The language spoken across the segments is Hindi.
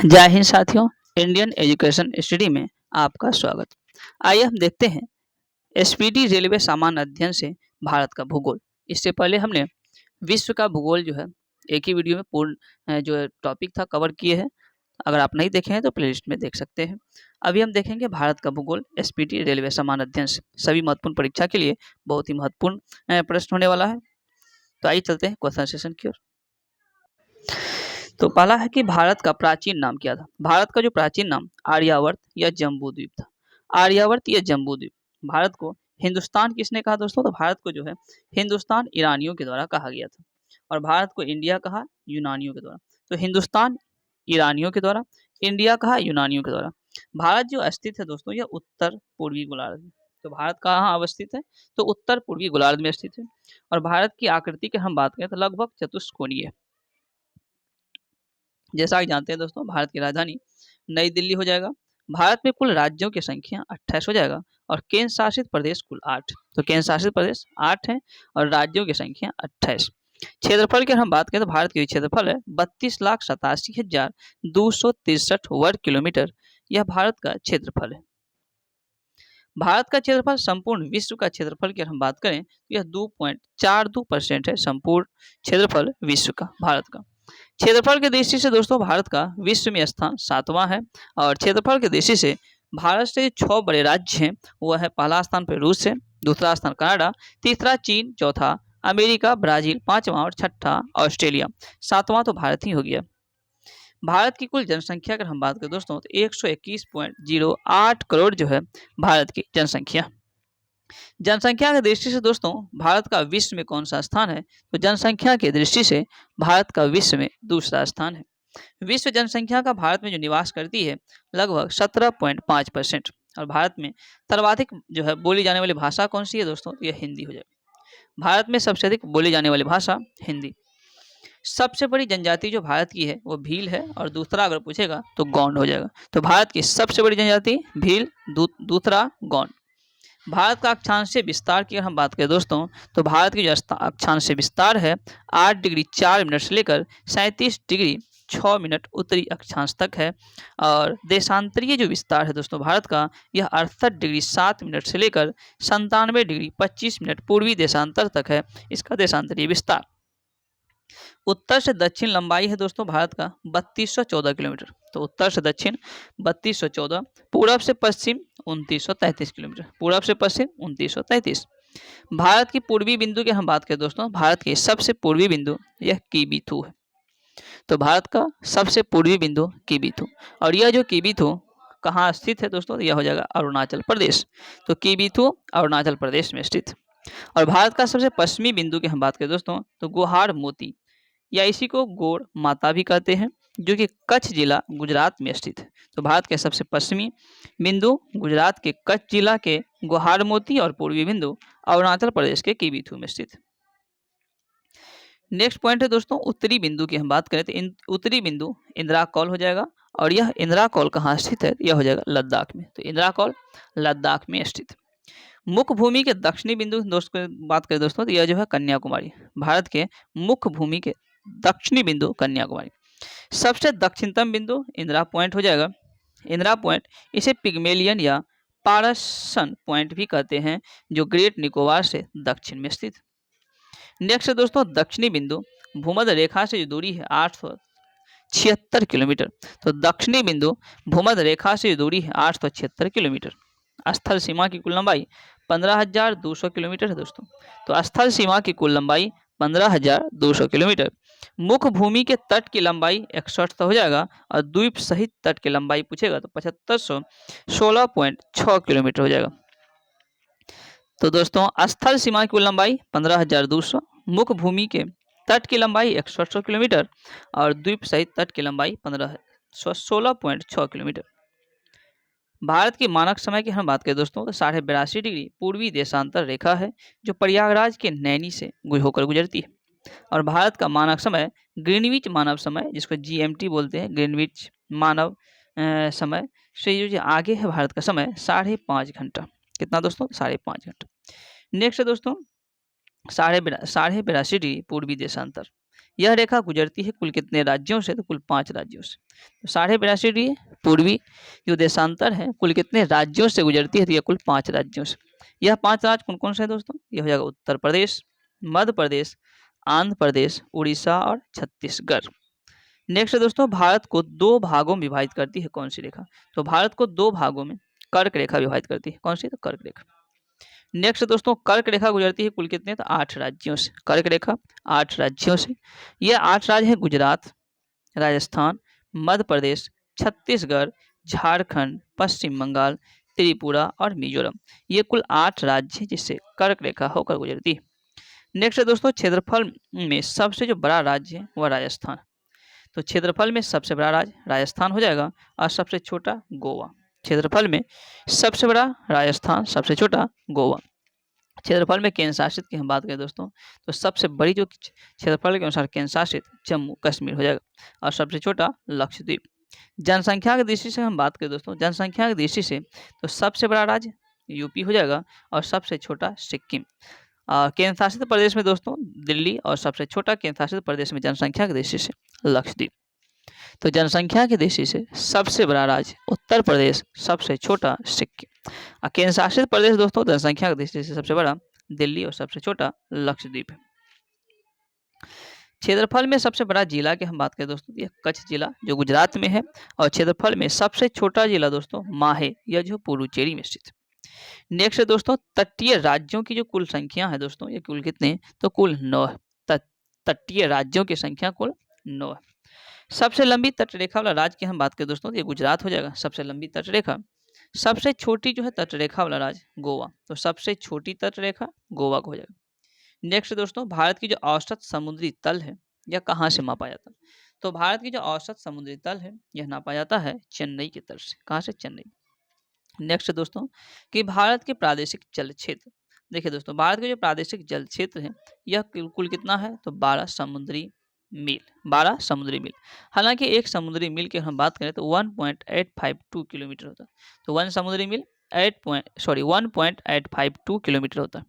जय हिंद साथियों। इंडियन एजुकेशन स्टडी में आपका स्वागत। आइए हम देखते हैं एसपीटी रेलवे सामान्य अध्ययन से भारत का भूगोल। इससे पहले हमने विश्व का भूगोल जो है एक ही वीडियो में पूर्ण जो टॉपिक था कवर किए हैं। अगर आप नहीं देखे हैं तो प्लेलिस्ट में देख सकते हैं। अभी हम देखेंगे भारत का भूगोल एसपीटी रेलवे सामान्य अध्ययन से। सभी महत्वपूर्ण परीक्षा के लिए बहुत ही महत्वपूर्ण प्रश्न होने वाला है। तो आइए चलते हैं क्वेश्चन सेशन की ओर। तो पहला है कि भारत का प्राचीन नाम क्या था। भारत का जो प्राचीन नाम आर्यावर्त या जम्बूद्वीप था। आर्यावर्त या जम्बूद्वीप। भारत को हिंदुस्तान किसने कहा दोस्तों? तो भारत को जो है हिंदुस्तान ईरानियों के द्वारा कहा गया था और भारत को इंडिया कहा यूनानियों के द्वारा। तो हिंदुस्तान ईरानियों के द्वारा, इंडिया कहा यूनानियों के द्वारा। भारत जो स्थित है दोस्तों यह उत्तर पूर्वी गोलार्ध में। तो भारत कहाँ अवस्थित है? तो उत्तर पूर्वी गोलार्ध में स्थित है। और भारत की आकृति की हम बात करें तो लगभग चतुष्कोणीय है। जैसा कि जानते हैं दोस्तों भारत की राजधानी नई दिल्ली हो जाएगा। भारत में कुल राज्यों की संख्या 28 हो जाएगा और केंद्र शासित प्रदेश कुल 8। तो केंद्र शासित प्रदेश 8 है और राज्यों की संख्या 28। क्षेत्रफल की हम बात करें तो भारत की क्षेत्रफल है 32,87,263 वर्ग किलोमीटर। यह भारत का क्षेत्रफल है। भारत का क्षेत्रफल संपूर्ण विश्व का क्षेत्रफल की हम बात करें तो यह 2.42% है। संपूर्ण क्षेत्रफल विश्व का भारत का। क्षेत्रफल की दृष्टि से दोस्तों भारत का विश्व में स्थान 7वां है। और क्षेत्रफल की दृष्टि से भारत से 6 बड़े राज्य हैं वह है पहला स्थान पर रूस है, दूसरा स्थान कनाडा, तीसरा चीन, चौथा अमेरिका, ब्राजील, 5वां और छठा ऑस्ट्रेलिया, 7वां तो भारत ही हो गया। भारत की कुल जनसंख्या अगर हम बात करें दोस्तों तो 121.08 करोड़ जो है भारत की जनसंख्या। जनसंख्या की दृष्टि से दोस्तों भारत का विश्व में कौन सा स्थान है? तो जनसंख्या की दृष्टि से भारत का विश्व में दूसरा स्थान है। विश्व जनसंख्या का भारत में जो निवास करती है लगभग 17.5%। और भारत में सर्वाधिक जो है बोली जाने वाली भाषा कौन सी है दोस्तों? तो यह हिंदी हो जाएगी। भारत में सबसे अधिक बोली जाने वाली भाषा हिंदी। सबसे बड़ी जनजाति जो भारत की है वो भील है और दूसरा अगर पूछेगा तो गौंड हो जाएगा। तो भारत की सबसे बड़ी जनजाति भील, दूसरा गौंड। भारत का अक्षांशीय विस्तार की अगर हम बात करें दोस्तों तो भारत की जो अक्षांशीय विस्तार है 8 डिग्री 4 मिनट से लेकर 37 डिग्री 6 मिनट उत्तरी अक्षांश तक है। और देशांतरीय जो विस्तार है दोस्तों भारत का यह 68 डिग्री 7 मिनट से लेकर 97 डिग्री 25 मिनट पूर्वी देशांतर तक है इसका देशांतरीय विस्तार। उत्तर से दक्षिण लंबाई है दोस्तों भारत का 3214 किलोमीटर। तो उत्तर से दक्षिण 3214, पूरब से पश्चिम 2933 किलोमीटर, पूरब से पश्चिम 2933। भारत की पूर्वी बिंदु की हम बात करें दोस्तों भारत की सबसे पूर्वी बिंदु यह कीबीथू है। तो भारत का सबसे पूर्वी बिंदु कीबीथू। और यह जो कीबीथू कहाँ स्थित है दोस्तों? यह हो जाएगा अरुणाचल प्रदेश। तो कीबीथू अरुणाचल प्रदेश में स्थित। और भारत का सबसे पश्चिमी बिंदु की हम बात करें दोस्तों तो गुहार मोती या इसी को गोड़ माता भी कहते हैं जो कि कच्छ जिला गुजरात में स्थित है। तो भारत के सबसे पश्चिमी बिंदु गुजरात के कच्छ जिला के गुहार मोती और पूर्वी बिंदु अरुणाचल प्रदेश के कीबीथू में स्थित है। नेक्स्ट पॉइंट है दोस्तों उत्तरी बिंदु की हम बात करें तो उत्तरी बिंदु इंदिरा कौल हो जाएगा। और यह इंदिरा कौल कहाँ स्थित है? यह हो जाएगा लद्दाख में। तो इंदिरा कौल लद्दाख में स्थित। मुख्य भूमि के दक्षिणी बिंदु दोस्तों बात करें दोस्तों तो यह जो है कन्याकुमारी। भारत के मुख्य भूमि के दक्षिणी बिंदु कन्याकुमारी। सबसे दक्षिणतम बिंदु इंदिरा पॉइंट हो जाएगा। इंदिरा पॉइंट इसे पिग्मेलियन या पारसन पॉइंट भी कहते हैं जो ग्रेट निकोबार से दक्षिण में स्थित। नेक्स्ट है दोस्तों दक्षिणी बिंदु भूमध्य रेखा से जो दूरी है 876 किलोमीटर। तो दक्षिणी बिंदु भूमध्य रेखा से जो दूरी है 876 किलोमीटर। स्थल सीमा की कुल लंबाई 15,200 किलोमीटर है दोस्तों। तो स्थल सीमा की कुल लंबाई 15,200 किलोमीटर। मुख्य भूमि के तट की लंबाई 61 हो जाएगा और द्वीप सहित तट की लंबाई पूछेगा तो 7516.6 किलोमीटर हो जाएगा। तो दोस्तों स्थल सीमा की कुल लंबाई 15,200, मुख्य भूमि के तट की लंबाई 61 किलोमीटर और द्वीप सहित तट की लंबाई 16.6 किलोमीटर। भारत की मानक समय की हम बात करें दोस्तों तो 82.5 डिग्री पूर्वी देशांतर रेखा है जो प्रयागराज के नैनी से होकर गुजरती है। और भारत का मानक समय ग्रीनविच मानव समय जिसको जीएमटी बोलते हैं, ग्रीनविच मानव समय से जो आगे है भारत का समय 5.5 घंटा। कितना दोस्तों? 5.5 घंटा। नेक्स्ट है दोस्तों 82.5 डिग्री पूर्वी देशांतर। यह रेखा गुजरती है कुल कितने राज्यों से, तो कुल 5 राज्यों से। तो 82.5 पूर्वी जो देशांतर है कुल कितने राज्यों से गुजरती है, तो यह कुल 5 राज्यों से। यह 5 राज्य कौन कौन से हैं दोस्तों, यह हो जाएगा उत्तर प्रदेश, मध्य प्रदेश, आंध्र प्रदेश, उड़ीसा और छत्तीसगढ़। नेक्स्ट दोस्तों, भारत को 2 भागों में विभाजित करती है कौन सी रेखा, तो भारत को 2 भागों में कर्क रेखा विभाजित करती है, कौन सी, तो कर्क रेखा। नेक्स्ट दोस्तों, कर्क रेखा गुजरती है कुल कितने, तो 8 राज्यों से। कर्क रेखा 8 राज्यों से। यह 8 राज्य है गुजरात, राजस्थान, मध्य प्रदेश, छत्तीसगढ़, झारखंड, पश्चिम बंगाल, त्रिपुरा और मिजोरम। ये कुल 8 राज्य हैं जिससे कर्क रेखा होकर गुजरती है। नेक्स्ट दोस्तों, क्षेत्रफल में सबसे जो बड़ा राज्य है वह राजस्थान। तो क्षेत्रफल में सबसे बड़ा राज्य राजस्थान हो जाएगा और सबसे छोटा गोवा। क्षेत्रफल में सबसे बड़ा राजस्थान, सबसे छोटा गोवा। क्षेत्रफल में केंद्र शासित की हम बात करें दोस्तों, तो सबसे बड़ी जो क्षेत्रफल के अनुसार केंद्र शासित जम्मू कश्मीर हो जाएगा और सबसे छोटा लक्षद्वीप। जनसंख्या की दृष्टि से हम बात करें दोस्तों, जनसंख्या की दृष्टि से तो सबसे बड़ा राज्य यूपी हो जाएगा और सबसे छोटा सिक्किम। केंद्र शासित प्रदेश में दोस्तों दिल्ली और सबसे छोटा केंद्र शासित प्रदेश में जनसंख्या की दृष्टि से लक्षद्वीप। तो जनसंख्या की दृष्टि से सबसे बड़ा राज्य उत्तर प्रदेश, सबसे छोटा सिक्किम। केंद्र शासित प्रदेश दोस्तों जनसंख्या की दृष्टि से सबसे बड़ा दिल्ली और सबसे छोटा लक्षद्वीप है। क्षेत्रफल में सबसे बड़ा जिला की हम बात करें दोस्तों, यह कच्छ जिला जो गुजरात में है और क्षेत्रफल में सबसे छोटा जिला दोस्तों माहे, यह जो पुडुचेरी में स्थित। नेक्स्ट दोस्तों, तटीय राज्यों की जो कुल संख्या है दोस्तों, ये कुल कितने, तो कुल 9 है। तटीय राज्यों की संख्या कुल 9 है। सबसे लंबी तटरेखा वाला राज्य की हम बात करें दोस्तों, तो ये गुजरात हो जाएगा सबसे लंबी तटरेखा। सबसे छोटी जो है तटरेखा वाला राज्य गोवा, तो सबसे छोटी तटरेखा गोवा को हो जाएगा। नेक्स्ट दोस्तों, भारत की जो औसत समुद्री तल है यह कहाँ से मापा जाता है, तो भारत की जो औसत समुद्री तल है यह नापा जाता है चेन्नई की तट से। कहाँ से, चेन्नई। नेक्स्ट दोस्तों, कि भारत के प्रादेशिक जल क्षेत्र, देखिए दोस्तों भारत के जो प्रादेशिक जल क्षेत्र है यह कुल कितना है, तो 12 समुद्री मील। 12 समुद्री मील। हालांकि एक समुद्री मील की हम बात करें तो 1.852 किलोमीटर होता है। तो 1 समुद्री मील 1.852 किलोमीटर होता है।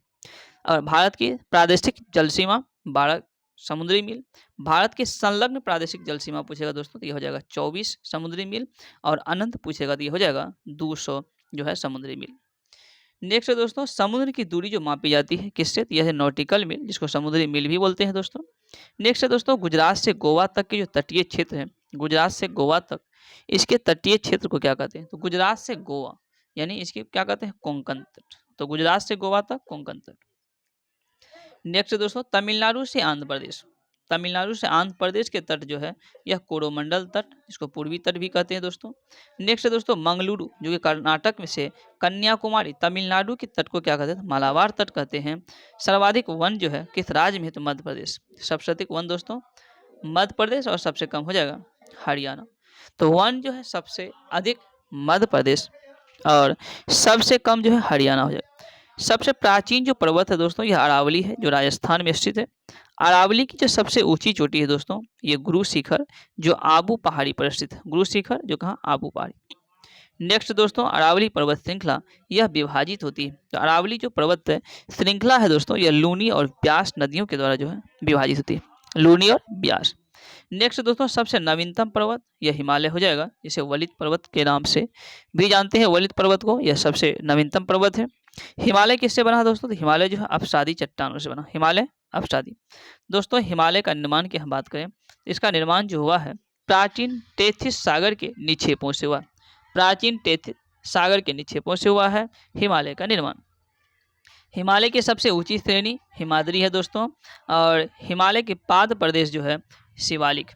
और भारत की प्रादेशिक जल सीमा 12 समुद्री मील। भारत के संलग्न प्रादेशिक जल सीमा पूछेगा दोस्तों तो यह हो जाएगा 24 समुद्री मील और अनंत पूछेगा तो यह हो जाएगा 200 जो है समुद्री मील। नेक्स्ट दोस्तों, समुद्र की दूरी जो मापी जाती है किससे, यह है नॉटिकल मील, जिसको समुद्री मील भी बोलते हैं दोस्तों। नेक्स्ट दोस्तों, गुजरात से गोवा तक के जो तटीय क्षेत्र है, गुजरात से गोवा तक इसके तटीय क्षेत्र को क्या कहते हैं, तो गुजरात से गोवा यानी इसके क्या कहते हैं, कोंकण तट। तो गुजरात से गोवा तक कोंकण तट। नेक्स्ट दोस्तों, तमिलनाडु से आंध्र प्रदेश, तमिलनाडु से आंध्र प्रदेश के तट जो है यह कोरोमंडल तट, जिसको पूर्वी तट भी कहते हैं दोस्तों। नेक्स्ट दोस्तों, मंगलुरु जो कि कर्नाटक में से कन्याकुमारी तमिलनाडु के तट को क्या कहते हैं, मालाबार तट कहते हैं। सर्वाधिक वन जो है किस राज्य में है, तो मध्य प्रदेश। सबसे अधिक वन दोस्तों मध्य प्रदेश और सबसे कम हो जाएगा हरियाणा। तो वन जो है सबसे अधिक मध्य प्रदेश और सबसे कम जो है हरियाणा हो जाएगा। सबसे प्राचीन जो पर्वत है दोस्तों यह अरावली है जो राजस्थान में स्थित है। अरावली की जो सबसे ऊंची चोटी है दोस्तों ये गुरु शिखर जो आबू पहाड़ी पर स्थित है। गुरु शिखर जो कहाँ, आबू पहाड़ी। नेक्स्ट दोस्तों, अरावली पर्वत श्रृंखला यह विभाजित होती है। तो अरावली जो पर्वत है श्रृंखला है दोस्तों यह लूनी और ब्यास नदियों के द्वारा जो है विभाजित होती है, लूनी और ब्यास। नेक्स्ट दोस्तों, सबसे नवीनतम पर्वत यह हिमालय हो जाएगा, जिसे वलित पर्वत के नाम से भी जानते हैं। वलित पर्वत को यह सबसे नवीनतम पर्वत है। हिमालय किससे बना दोस्तों, तो हिमालय जो है अपसादी चट्टानों से बना, हिमालय अपसादी। दोस्तों हिमालय का निर्माण की हम बात करें इसका निर्माण जो हुआ है प्राचीन टेथिस सागर के निक्षेपों से हुआ, प्राचीन टेथिस सागर के निक्षेपों से हुआ है हिमालय का निर्माण। हिमालय की सबसे ऊंची श्रेणी हिमाद्री है दोस्तों और हिमालय के पाद प्रदेश जो है शिवालिक।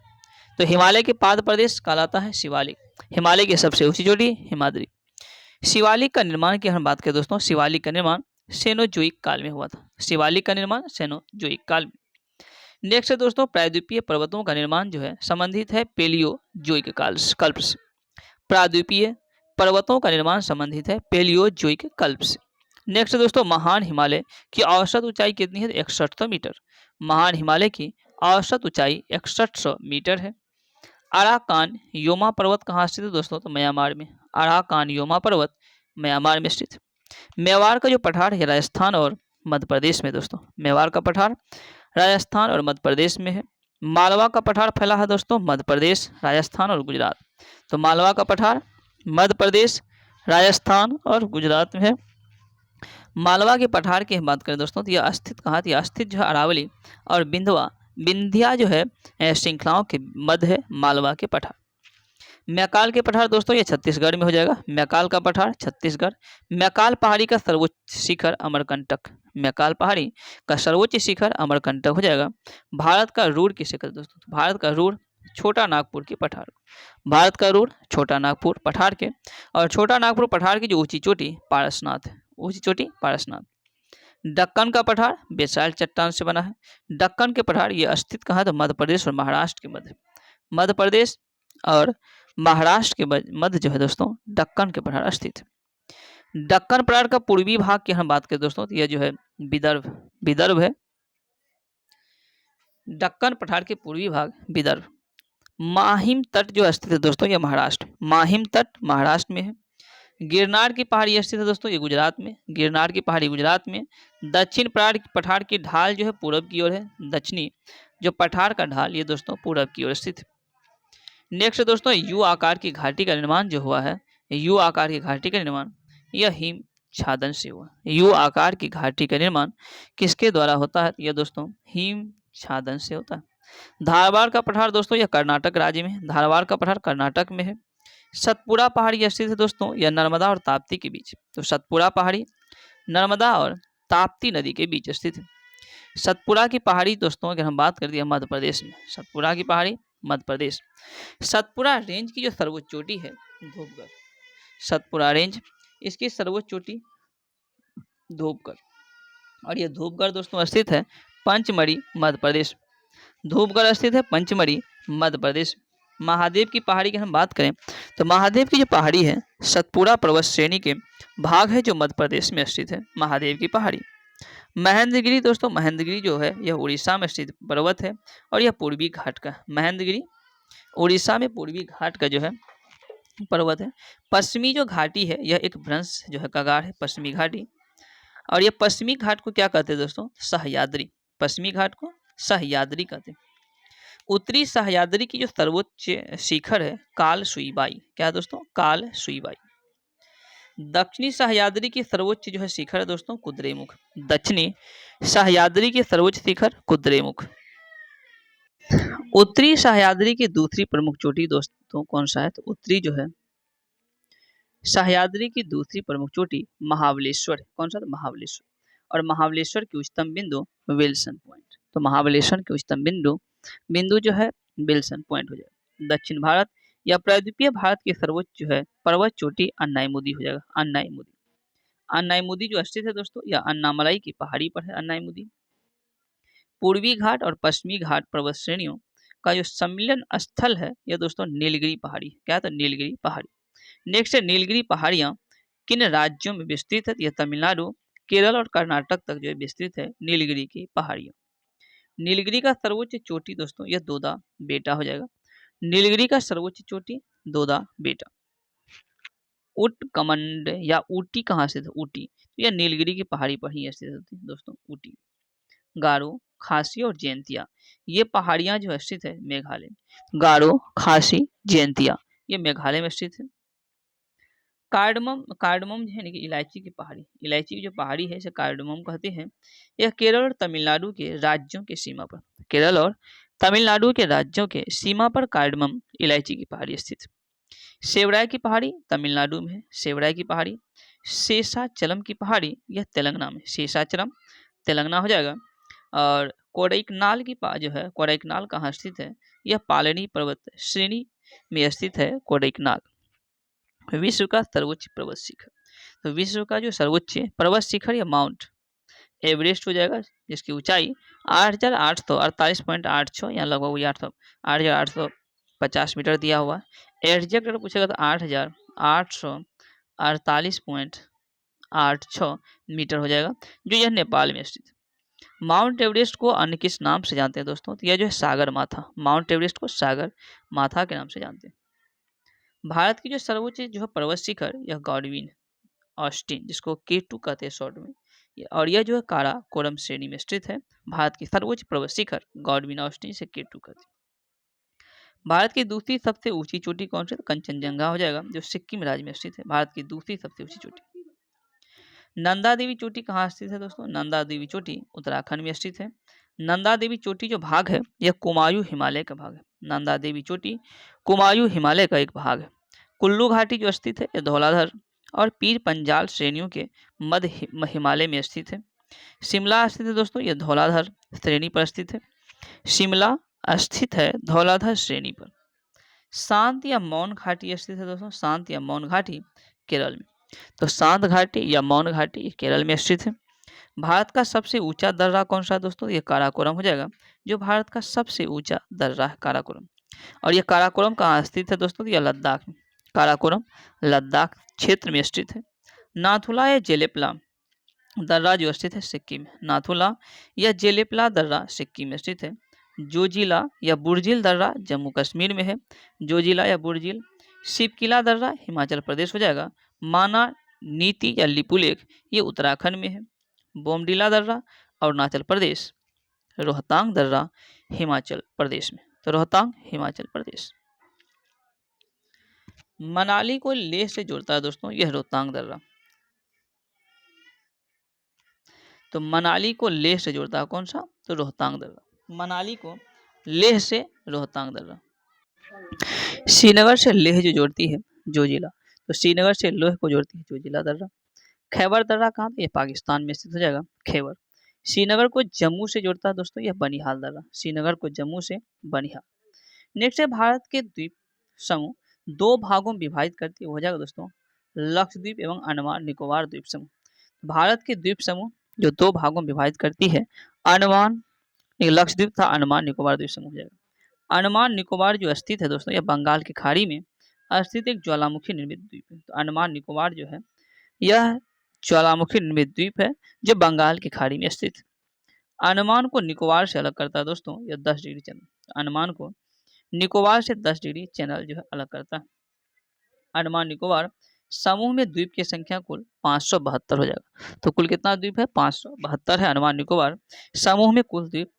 तो हिमालय के पाद प्रदेश कहलाता है शिवालिक। हिमालय की सबसे ऊंची चोटी हिमाद्री। शिवालिक का निर्माण की हम बात करें दोस्तों, शिवालिक का निर्माण सेनोजोइक काल में हुआ था। शिवालिक का निर्माण सेनोजोइक काल में। नेक्स्ट है दोस्तों, प्रायद्वीपीय पर्वतों का निर्माण जो है संबंधित है पेलियोजोइक कल्प से। प्रायद्वीपीय पर्वतों का निर्माण संबंधित है पेलियोजोइक कल्प से। नेक्स्ट दोस्तों, महान हिमालय की औसत ऊंचाई कितनी है, 6100 मीटर। महान हिमालय की औसत ऊंचाई 6100 मीटर है। अराकान योमा पर्वत कहाँ स्थित है दोस्तों, तो म्यांमार में। अराकान योमा पर्वत म्यांमार में स्थित है। मेवाड़ का जो पठार है राजस्थान और मध्य प्रदेश में दोस्तों, मेवाड़ का पठार राजस्थान और मध्य प्रदेश में है। मालवा का पठार फैला है दोस्तों मध्य प्रदेश, राजस्थान और गुजरात। तो मालवा का पठार मध्य प्रदेश, राजस्थान और गुजरात में है। मालवा के पठार की हम बात करें दोस्तों तो यह स्थित कहाँ, यह स्थित जो है अरावली और विंध्या जो है श्रृंखलाओं के मध्य है मालवा के पठार। मैकाल के पठार दोस्तों ये छत्तीसगढ़ में हो जाएगा। मैकाल का पठार छत्तीसगढ़। मैकाल पहाड़ी का सर्वोच्च शिखर अमरकंटक। मैकाल पहाड़ी का सर्वोच्च शिखर अमरकंटक हो जाएगा। भारत का रूर किसे कहते हैं दोस्तों, भारत का रूर छोटा नागपुर के पठार। भारत का रूर छोटा नागपुर पठार के, और छोटा नागपुर पठार की जो ऊंची चोटी पारसनाथ है, ऊंची चोटी पारसनाथ। दक्कन का पठार बेसाल्ट चट्टान से बना है। दक्कन के पठार ये स्थित कहाँ, तो मध्य प्रदेश और महाराष्ट्र के मध्य। मध्य प्रदेश और महाराष्ट्र के मध्य जो है दोस्तों दक्कन के पठार स्थित है। दक्कन पठार का पूर्वी भाग की हम बात करें दोस्तों तो यह जो है विदर्भ है। दक्कन पठार के पूर्वी भाग विदर्भ। माहिम तट जो स्थित है दोस्तों यह महाराष्ट्र, माहिम तट महाराष्ट्र में है। गिरनार की पहाड़ी स्थित है दोस्तों ये गुजरात में, गिरनार की पहाड़ी गुजरात में। दक्षिण पठार की ढाल जो है पूरब की ओर है, दक्षिणी जो पठार का ढाल ये दोस्तों पूरब की ओर स्थित है। नेक्स्ट दोस्तों यू आकार की घाटी का निर्माण जो हुआ है, यू आकार की घाटी का निर्माण यह हिम छादन से हुआ। यू आकार की घाटी का निर्माण किसके द्वारा होता है, यह दोस्तों हिम छादन से होता है। धारवाड़ का पठार दोस्तों यह कर्नाटक राज्य में, धारवाड़ का पठार कर्नाटक में है। सतपुड़ा पहाड़ी स्थित है दोस्तों यह नर्मदा और ताप्ती के बीच। तो सतपुड़ा पहाड़ी नर्मदा और ताप्ती नदी के बीच स्थित है। सतपुड़ा की पहाड़ी दोस्तों अगर हम बात करते हैं मध्य प्रदेश में, सतपुड़ा की पहाड़ी मध्य प्रदेश। सतपुड़ा रेंज की जो सर्वोच्च चोटी है धूपगढ़, सतपुड़ा रेंज इसकी सर्वोच्च चोटी धूपगढ़, और यह धूपगढ़ दोस्तों स्थित है पंचमढ़ी मध्य प्रदेश। धूपगढ़ स्थित है पंचमढ़ी मध्य प्रदेश। महादेव की पहाड़ी की हम बात करें तो महादेव की जो पहाड़ी है सतपुड़ा पर्वत श्रेणी के भाग है जो मध्य प्रदेश में स्थित है महादेव की पहाड़ी। महेंद्रगिरी दोस्तों, महेंद्रगिरी जो है यह उड़ीसा में स्थित पर्वत है और यह पूर्वी घाट का, महेंद्रगिरी उड़ीसा में पूर्वी घाट का जो है पर्वत है। पश्चिमी जो घाटी है यह एक भ्रंश जो है कगार है, पश्चिमी घाटी। और यह पश्चिमी घाट को क्या कहते हैं दोस्तों, सह्याद्री। पश्चिमी घाट को सह्याद्री कहते हैं। उत्तरी सह्याद्री की जो सर्वोच्च शिखर है काल सुईबाई, क्या है दोस्तों, काल सुईबाई। दक्षिणी सह्याद्री की सर्वोच्च जो है शिखर है दोस्तों कुद्रेमुख। दक्षिणी सह्याद्री की सर्वोच्च शिखर कुद्रेमुख। उत्तरी सह्याद्री की दूसरी प्रमुख चोटी दोस्तों कौन सा है, तो उत्तरी जो है सह्याद्री की दूसरी प्रमुख चोटी महाबलेश्वर, कौन सा, तो महाबलेश्वर। और महाबलेश्वर की उच्चतम बिंदु विल्सन पॉइंट। तो महाबलेश्वर के उच्चतम बिंदु जो है विल्सन पॉइंट हो जाएगा। दक्षिण भारत या प्रायद्वीपीय भारत की सर्वोच्च जो है पर्वत चोटी अन्नाईमुदी हो जाएगा। अन्नाईमुदी, अन्नाईमुदी जो स्थित है दोस्तों या अन्नामलाई की पहाड़ी पर है अन्नाईमुदी। पूर्वी घाट और पश्चिमी घाट पर्वत श्रेणियों का जो सम्मिलन स्थल है यह दोस्तों नीलगिरी पहाड़ी, क्या है, तो नीलगिरी पहाड़ी। नेक्स्ट है नीलगिरी पहाड़ियाँ किन राज्यों में विस्तृत है, यह तमिलनाडु, केरल और कर्नाटक तक जो है विस्तृत है नीलगिरी की पहाड़ियाँ। नीलगिरी का सर्वोच्च चोटी दोस्तों यह दोदा बेटा हो जाएगा। नीलगिरी का सर्वोच्च चोटी दोदा बेटा। उटकमंड या ऊटी कहाँ से था, ऊटी, तो यह नीलगिरी की पहाड़ी पर ही स्थित होती है दोस्तों ऊटी। गारो, खासी और जयंतिया ये पहाड़ियां जो स्थित है मेघालय में। गारो, खासी, जयंतिया ये मेघालय में स्थित है। कार्डमम, कार्डमम जो है कि इलायची की पहाड़ी, इलायची की जो पहाड़ी है इसे कार्डमम कहते हैं। यह केरल और तमिलनाडु के राज्यों के सीमा पर, केरल और तमिलनाडु के राज्यों के सीमा पर कार्डमम इलायची की पहाड़ी स्थित है। सेवराय की पहाड़ी तमिलनाडु में है, सेवराय की पहाड़ी। शेषाचलम की पहाड़ी यह तेलंगाना में, शेषाचलम तेलंगाना हो जाएगा। और कोडाईकनाल की जो है कोडाईकनाल कहाँ स्थित है, यह पालनी पर्वत श्रेणी में स्थित है कोडाईकनाल। विश्व का सर्वोच्च पर्वत शिखर, तो विश्व का जो सर्वोच्च पर्वत शिखर या माउंट एवरेस्ट हो जाएगा जिसकी ऊंचाई 8,848.86 या लगभग 8,850 मीटर दिया हुआ है। एग्जैक्ट अगर पूछेगा तो 8,848.86 मीटर हो जाएगा, जो यह नेपाल में स्थित है। माउंट एवरेस्ट को अन्य किस नाम से जानते हैं दोस्तों, तो यह जो है सागर माथा, माउंट एवरेस्ट को सागर माथा के नाम से जानते हैं। भारत की जो सर्वोच्च जो है पर्वत शिखर यह गॉडविन ऑस्टिन जिसको K2 कहते हैं शॉर्ट में, और यह जो है काराकोरम श्रेणी में स्थित है। भारत की सर्वोच्च पर्वत शिखर गॉडविन ऑस्टिन से K2 कहती है। भारत की दूसरी सबसे ऊंची चोटी कौन सी है? तो कंचनजंगा हो जाएगा, जो सिक्किम राज्य में स्थित है, भारत की दूसरी सबसे ऊंची चोटी। नंदा देवी चोटी कहाँ स्थित है दोस्तों? नंदा देवी चोटी उत्तराखंड में स्थित है। नंदा देवी चोटी जो भाग है यह कुमायूं हिमालय का भाग है। नंदा देवी चोटी कुमायूं हिमालय का एक भाग है। कुल्लू घाटी जो स्थित है यह धौलाधर और पीर पंजाल श्रेणियों के मध्य हिमालय में स्थित है। शिमला स्थित है दोस्तों, यह धौलाधर श्रेणी पर स्थित है। शिमला स्थित है धौलाधर श्रेणी पर। शांत या मौन घाटी स्थित है दोस्तों, शांत या मौन घाटी केरल में। तो शांत घाटी या मौन घाटी केरल में स्थित है। भारत का सबसे ऊंचा दर्रा कौन सा है दोस्तों? ये काराकोरम हो जाएगा, जो भारत का सबसे ऊंचा दर्रा है काराकोरम। और ये काराकोरम कहाँ स्थित है दोस्तों? यह लद्दाख में। काराकोरम लद्दाख क्षेत्र में स्थित है। नाथुला या जेलेपला दर्रा जो स्थित है सिक्किम में। नाथुला या जेलेपला दर्रा सिक्किम में स्थित है। जोजिला या बुर्जिल दर्रा जम्मू कश्मीर में है। जोजिला या बुर्जिल। शिवकिला दर्रा हिमाचल प्रदेश हो जाएगा। माना नीति या लिपुलेख ये उत्तराखंड में है। बोमडिला दर्रा अरुणाचल प्रदेश। रोहतांग दर्रा हिमाचल प्रदेश में। तो रोहतांग हिमाचल प्रदेश। मनाली को लेह से जोड़ता है दोस्तों यह रोहतांग दर्रा। तो मनाली को लेह से जोड़ता है कौन सा? तो रोहतांग दर्रा। मनाली को लेह से रोहतांग दर्रा। श्रीनगर से लेह जो जोड़ती है जोजिला, तो श्रीनगर से लेह को जोड़ती है जोजिला दर्रा। खैबर दर्रा कहाँ? ये पाकिस्तान में स्थित हो जाएगा खैबर। श्रीनगर को जम्मू से जोड़ता है दोस्तों यह बनिहाल दर्रा। श्रीनगर को जम्मू से बनिहाल। नेक्स्ट है भारत के द्वीप समूह दो भागों में विभाजित करती है, हो जाएगा दोस्तों लक्षद्वीप एवं अंडमान निकोबार द्वीप समूह। भारत के द्वीप समूह जो दो भागों में विभाजित करती है अंडमान लक्षद्वीप था अंडमान निकोबार द्वीप समूह हो जाएगा। अंडमान निकोबार जो स्थित है दोस्तों यह बंगाल की खाड़ी में स्थित एक ज्वालामुखी निर्मित द्वीप है। तो अंडमान निकोबार जो है यह ज्वालामुखी निर्मित द्वीप है जो बंगाल की खाड़ी में स्थित है। अंडमान को निकोबार से अलग करता है दोस्तों यह 10 डिग्री चैनल। अंडमान को निकोबार से 10 डिग्री चैनल जो है अलग करता है। अंडमान निकोबार समूह में द्वीप की संख्या कुल 572 हो जाएगा। तो कुल कितना द्वीप है? 572 है अंडमान निकोबार समूह में कुल द्वीप।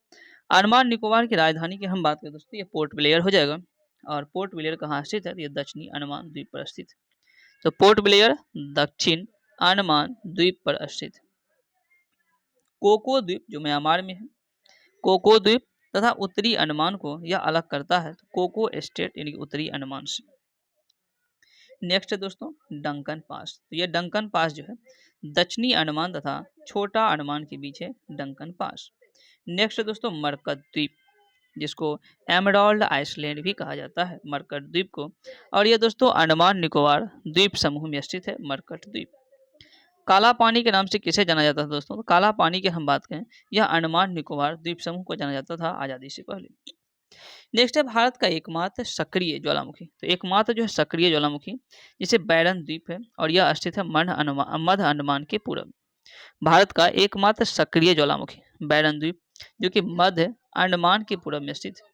अंडमान निकोबार की राजधानी की हम बात करें दोस्तों ये पोर्ट ब्लेयर हो जाएगा। और पोर्ट ब्लेयर कहाँ स्थित है? ये दक्षिणी अंडमान द्वीप पर स्थित है। तो पोर्ट ब्लेयर दक्षिण अंडमान द्वीप पर स्थित है। कोको द्वीप जो म्यांमार में है, कोको द्वीप तथा उत्तरी अंडमान को यह अलग करता है तो कोको स्टेट यानी उत्तरी अंडमान से। नेक्स्ट है दोस्तों डंकन पास। तो यह डंकन पास जो है दक्षिणी अंडमान तथा छोटा अंडमान के बीच है डंकन पास। नेक्स्ट है दोस्तों मरकत द्वीप, जिसको एमराल्ड आइसलैंड भी कहा जाता है मरकट द्वीप को। और यह दोस्तों अंडमान निकोबार द्वीप समूह में स्थित है मरकट द्वीप। काला पानी के नाम से किसे जाना जाता था दोस्तों? तो काला पानी की हम बात करें यह अंडमान निकोबार द्वीप समूह को जाना जाता था आजादी से पहले। नेक्स्ट है भारत का एकमात्र सक्रिय ज्वालामुखी। तो एकमात्र जो है सक्रिय ज्वालामुखी जिसे बैरन द्वीप है और यह स्थित है मध्य अंडमान के पूर्व। भारत का एकमात्र सक्रिय ज्वालामुखी बैरन द्वीप जो कि मध्य अंडमान के पूर्व में स्थित है।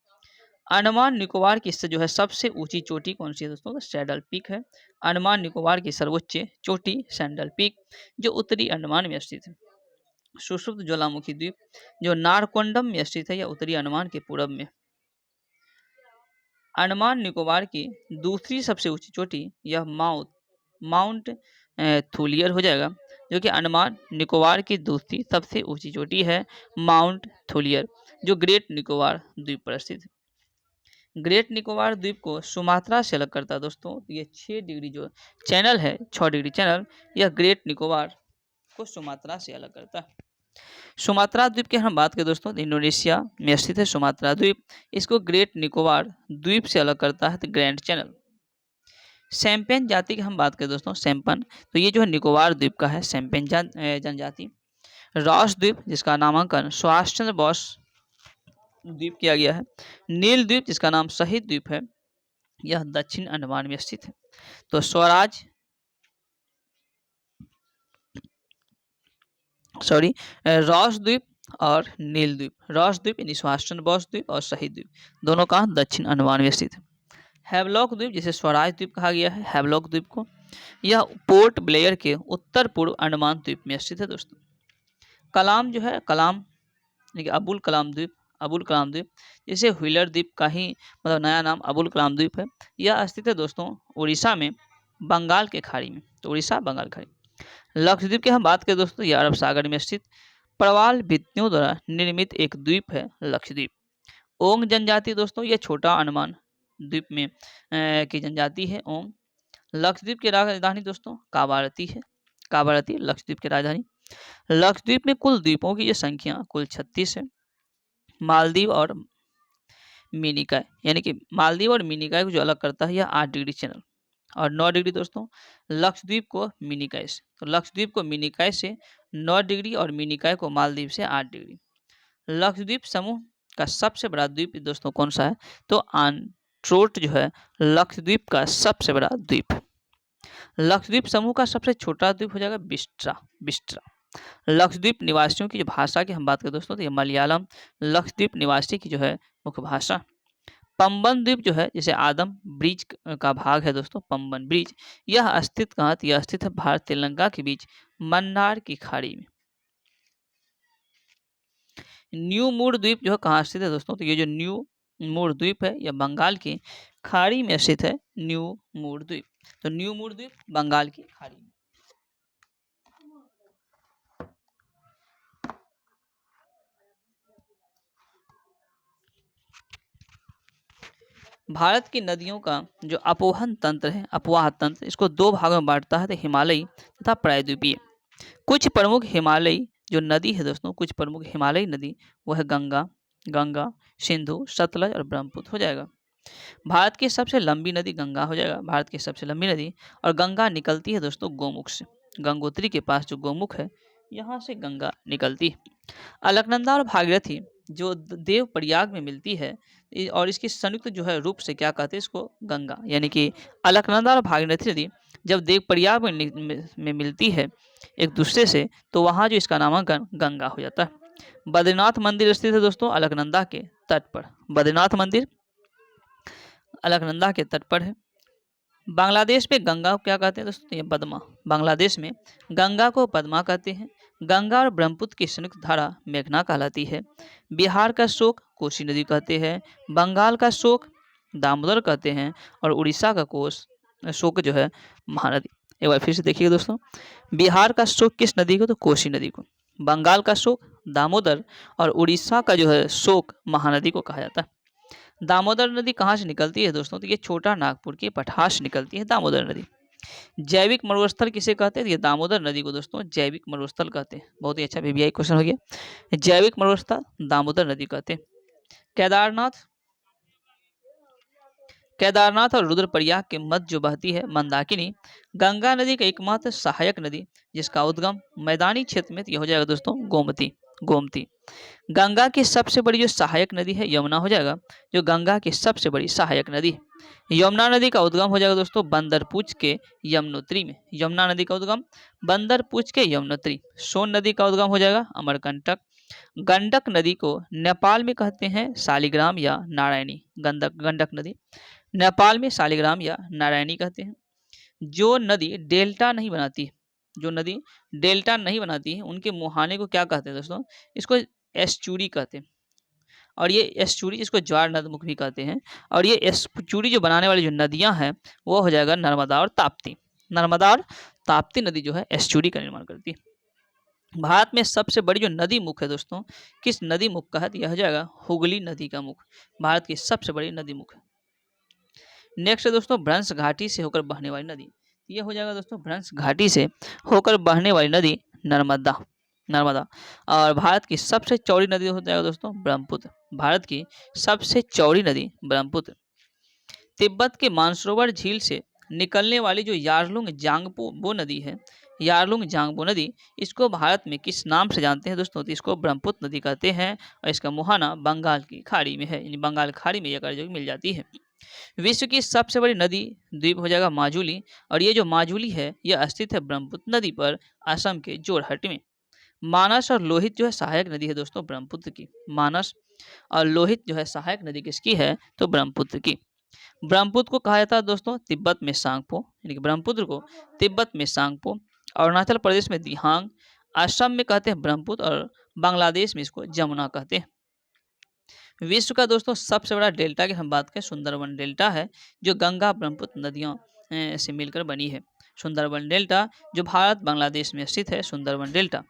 अंडमान निकोबार की जो है सबसे ऊंची चोटी कौन सी है दोस्तों? तो सैडल पीक है। अंडमान निकोबार की सर्वोच्च चोटी सैडल पीक जो उत्तरी अंडमान में स्थित है। सुषुप्त ज्वालामुखी द्वीप जो नारकोंडम में स्थित है या उत्तरी अंडमान के पूर्व में। अंडमान निकोबार की दूसरी सबसे ऊंची चोटी यह माउंट थूलियर हो जाएगा, जो कि अंडमान निकोबार की दूसरी सबसे ऊंची चोटी है माउंट थूलियर जो ग्रेट निकोबार द्वीप पर स्थित है। ग्रेट निकोबार द्वीप को सुमात्रा से अलग करता है दोस्तों। ये 6 डिग्री जो चैनल है 6 डिग्री चैनल यह ग्रेट निकोबार को सुमात्रा से अलग करता है। सुमात्रा द्वीप की हम बात करें दोस्तों तो इंडोनेशिया में स्थित है सुमात्रा द्वीप। इसको ग्रेट निकोबार द्वीप से अलग करता है तो ग्रैंड चैनल। सैम्पेन जाति की हम बात करें दोस्तों सैम्पन, तो ये जो है निकोबार द्वीप का है सैम्पेन जनजाति। रॉस द्वीप जिसका नामांकन सुभाष चंद्र बोस द्वीप किया गया है। नील द्वीप जिसका नाम शहीद द्वीप है यह दक्षिण अंडमान में स्थित है। तो रॉस द्वीप और नील द्वीप। रॉस द्वीप यानी सुभाष चंद्र बोस द्वीप और शहीद द्वीप दोनों का दक्षिण अंडमान में स्थित है। हैवलॉक द्वीप जिसे स्वराज द्वीप कहा गया है हैवलॉक द्वीप को, यह पोर्ट ब्लेयर के उत्तर पूर्व अंडमान द्वीप में स्थित है दोस्तों। कलाम जो है, कलाम यानी कि अबुल कलाम द्वीप, अबुल कलाम द्वीप, इसे व्हीलर द्वीप का ही मतलब नया नाम अबुल कलाम द्वीप है। यह स्थित है दोस्तों उड़ीसा में, बंगाल के खाड़ी में। तो उड़ीसा बंगाल खाड़ी। लक्षद्वीप की हम बात करें दोस्तों, यह अरब सागर में स्थित प्रवाल भित्तियों द्वारा निर्मित एक द्वीप है लक्षद्वीप। ओंग जनजाति दोस्तों, यह छोटा अंडमान द्वीप में की जनजाति है ओंग। लक्षद्वीप की राजधानी दोस्तों कावारती है, कावारती लक्षद्वीप की राजधानी। लक्षद्वीप में कुल द्वीपों की ये संख्या कुल 36 है। मालदीव और मिनिकॉय, यानी कि मालदीव और मिनिकॉय को जो अलग करता है यह 8 डिग्री चैनल और 9 डिग्री दोस्तों लक्षद्वीप को मिनिकॉय से। तो लक्षद्वीप को मिनिकॉय से 9 डिग्री और मिनिकॉय को मालदीव से 8 डिग्री। लक्षद्वीप समूह का सबसे बड़ा द्वीप दोस्तों कौन सा है? तो आंट्रोट जो है लक्षद्वीप का सबसे बड़ा द्वीप। लक्षद्वीप समूह का सबसे छोटा द्वीप हो जाएगा बिस्ट्रा, बिस्ट्रा। लक्षद्वीप निवासियों की जो भाषा की हम बात करें दोस्तों, तो ये मलयालम लक्षद्वीप निवासी की जो है मुख्य भाषा। पंबन द्वीप जो है जैसे आदम ब्रिज का भाग है दोस्तों, पंबन ब्रिज, यह स्थित कहाँ? यह स्थित है भारत तेलंगाना के बीच मन्नार की खाड़ी में। न्यू मूर द्वीप जो है कहाँ स्थित है दोस्तों? तो ये जो न्यू मूर द्वीप है यह बंगाल की खाड़ी में स्थित है, न्यू मूर द्वीप। तो न्यू मूर द्वीप बंगाल की खाड़ी में। भारत की नदियों का जो अपोहन तंत्र है, अपवाह तंत्र, इसको दो भागों में बांटता है, तो हिमालयी तथा प्रायद्वीपीय। कुछ प्रमुख हिमालयी जो नदी है दोस्तों, कुछ प्रमुख हिमालयी नदी वह है गंगा, गंगा, सिंधु, सतलज और ब्रह्मपुत्र हो जाएगा। भारत की सबसे लंबी नदी गंगा हो जाएगा, भारत की सबसे लंबी नदी। और गंगा निकलती है दोस्तों गोमुख से, गंगोत्री के पास जो गोमुख है यहाँ से गंगा निकलती है। अलकनंदा और भागीरथी जो देव प्रयाग में मिलती है और इसकी संयुक्त जो है रूप से क्या कहते हैं इसको? गंगा। यानी कि अलकनंदा और भागीरथी नदी जब देव प्रयाग में मिलती है एक दूसरे से, तो वहाँ जो इसका नामांकन गंगा हो जाता है। बद्रीनाथ मंदिर स्थित है दोस्तों अलकनंदा के तट पर, बद्रीनाथ मंदिर अलकनंदा के तट पर है। बांग्लादेश में गंगा को क्या कहते हैं दोस्तों? ये पद्मा। बांग्लादेश में गंगा को पद्मा कहते हैं। गंगा और ब्रह्मपुत्र की संयुक्त धारा मेघना कहलाती है। बिहार का शोक कोसी नदी कहते हैं। बंगाल का शोक दामोदर कहते हैं। और उड़ीसा का शोक जो है महानदी। एक बार फिर से देखिए दोस्तों, बिहार का शोक किस नदी को? तो कोसी नदी को। बंगाल का शोक दामोदर और उड़ीसा का जो है शोक महानदी को कहा जाता है। दामोदर नदी कहाँ से निकलती है दोस्तों? तो ये छोटा नागपुर के पठार से निकलती है दामोदर नदी। जैविक मरुस्थल किसे कहते हैं? ये दामोदर नदी को दोस्तों जैविक मरुस्थल कहते हैं। बहुत ही अच्छा VVI क्वेश्चन हो गया। जैविक मरुस्थल दामोदर नदी कहते हैं। केदारनाथ, केदारनाथ और रुद्रप्रयाग के मध्य जो बहती है मंदाकिनी गंगा नदी का एकमात्र सहायक नदी, जिसका उद्गम मैदानी क्षेत्र में यह हो जाएगा दोस्तों गोमती, गोमती। गंगा की सबसे बड़ी जो सहायक नदी है यमुना हो जाएगा, जो गंगा की सबसे बड़ी सहायक नदी है। यमुना नदी का उद्गम हो जाएगा दोस्तों बंदरपूछ के यमुनोत्री में। यमुना नदी का उद्गम बंदरपूछ के यमुनोत्री। सोन नदी का उद्गम हो जाएगा अमरकंटक। गंडक नदी को नेपाल में कहते हैं शालिग्राम या नारायणी। गंडक नदी नेपाल में शालिग्राम या नारायणी कहते हैं। जो नदी डेल्टा नहीं बनाती, जो नदी डेल्टा नहीं बनाती है उनके मुहाने को क्या कहते हैं दोस्तों? इसको एस्चुरी कहते हैं। और ये एस्चुरी इसको ज्वार नदमुख भी कहते हैं। और ये एस्चुरी जो बनाने वाली जो नदियां हैं वो हो जाएगा नर्मदा और ताप्ती। नर्मदा और ताप्ती नदी जो है एस्चुरी का निर्माण करती है। भारत में सबसे बड़ी जो नदी मुख है दोस्तों, किस नदी मुख का है? यह हो जाएगा हुगली नदी का मुख, भारत की सबसे बड़ी नदी मुख है। नेक्स्ट है दोस्तों भ्रंश घाटी से होकर बहने वाली नदी। ये हो जाएगा दोस्तों भ्रंश घाटी से होकर बहने वाली नदी नर्मदा, नर्मदा। और भारत की सबसे चौड़ी नदी हो जाएगा दोस्तों ब्रह्मपुत्र, भारत की सबसे चौड़ी नदी ब्रह्मपुत्र। तिब्बत के मानसरोवर झील से निकलने वाली जो यारलुंग जांगपो नदी है, यारलुंग जांगपो नदी, इसको भारत में किस नाम से जानते हैं दोस्तों? तो इसको ब्रह्मपुत्र नदी कहते हैं। और इसका मुहाना बंगाल की खाड़ी में है, यानी बंगाल खाड़ी में यह जो मिल जाती है। विश्व की सबसे बड़ी नदी द्वीप हो जाएगा माजुली। और ये जो माजुली है यह स्थित है ब्रह्मपुत्र नदी पर, असम के जोरहट में। मानस और लोहित जो है सहायक नदी है दोस्तों ब्रह्मपुत्र की। मानस और लोहित जो है सहायक नदी किसकी है? तो ब्रह्मपुत्र की। ब्रह्मपुत्र को कहा जाता है दोस्तों तिब्बत में सांगपो, यानी कि ब्रह्मपुत्र को तिब्बत में सांगपो, अरुणाचल प्रदेश में दिहांग, असम में कहते हैं ब्रह्मपुत्र और बांग्लादेश में इसको जमुना कहते हैं। विश्व का दोस्तों सबसे बड़ा डेल्टा की हम बात करें, सुंदरबन डेल्टा है, जो गंगा ब्रह्मपुत्र नदियों से मिलकर बनी है। सुंदरबन डेल्टा जो भारत बांग्लादेश में स्थित है, सुंदरबन डेल्टा।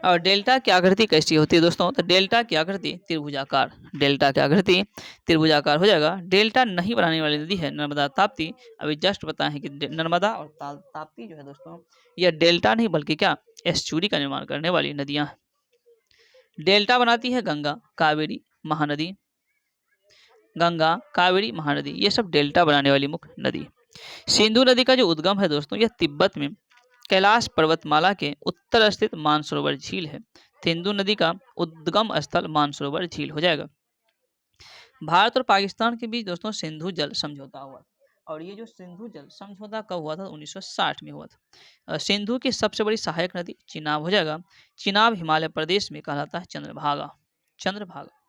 और डेल्टा की आकृति कैसी होती है दोस्तों? तो डेल्टा की आकृति त्रिभुजाकार। डेल्टा की आकृति त्रिभुजाकार हो जाएगा। डेल्टा नहीं बनाने वाली नदी है नर्मदा ताप्ती। अभी जस्ट बताए हैं कि नर्मदा और ताप्ती जो है दोस्तों, यह डेल्टा नहीं बल्कि क्या, एस्चुरी का निर्माण करने वाली नदियां हैं। डेल्टा बनाती है गंगा, कावेरी, महानदी। गंगा, कावेरी, महानदी, ये सब डेल्टा बनाने वाली मुख्य नदी। सिंधु नदी का जो उद्गम है दोस्तों, यह तिब्बत में कैलाश पर्वतमाला के उत्तर स्थित मानसरोवर झील है। सिंधु नदी का उद्गम स्थल मानसरोवर झील हो जाएगा। भारत और पाकिस्तान के बीच दोस्तों सिंधु जल समझौता हुआ, और ये जो सिंधु जल समझौता कब हुआ था? 1960 में हुआ था। सिंधु की सबसे बड़ी सहायक नदी चिनाब हो जाएगा। चिनाब हिमालय प्रदेश में कहलाता है चंद्रभागा। चंद्रभागा।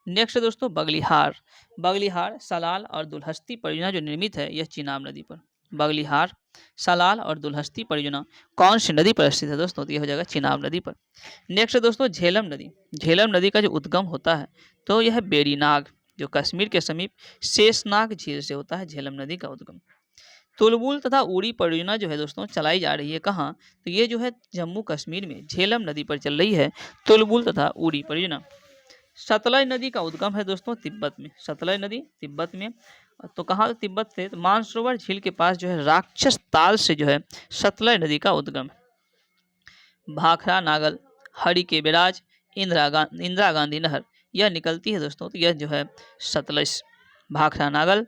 नेक्स्ट दोस्तों बगलिहार। बगलिहार, सलाल और दुलहस्ती परियोजना जो निर्मित है, यह चिनाब नदी पर। बगलिहार, सलाल और दुलहस्ती परियोजना कौन सी नदी पर स्थित है दोस्तों? तो यह हो जाएगा चिनाब नदी पर। नेक्स्ट दोस्तों झेलम नदी। झेलम नदी का जो उद्गम होता है, तो यह बेरीनाग जो कश्मीर के समीप शेषनाग झील से होता है, झेलम नदी का उद्गम। तुलबुल तथा उड़ी परियोजना जो है दोस्तों चलाई जा रही है कहाँ? तो ये जो है जम्मू कश्मीर में झेलम नदी पर चल रही है, तुलबुल तथा उड़ी परियोजना। सतलज नदी का उद्गम है दोस्तों तिब्बत में। सतलज नदी तिब्बत में, तो कहाँ? तिब्बत से। तो मानसरोवर झील के पास जो है राक्षस ताल से जो है सतलज नदी का उद्गम है। भाखड़ा नागल, हरि के बिराज, इंदिरा गांधी नहर, यह निकलती है दोस्तों, तो यह जो है सतलज। भाखड़ा नागल,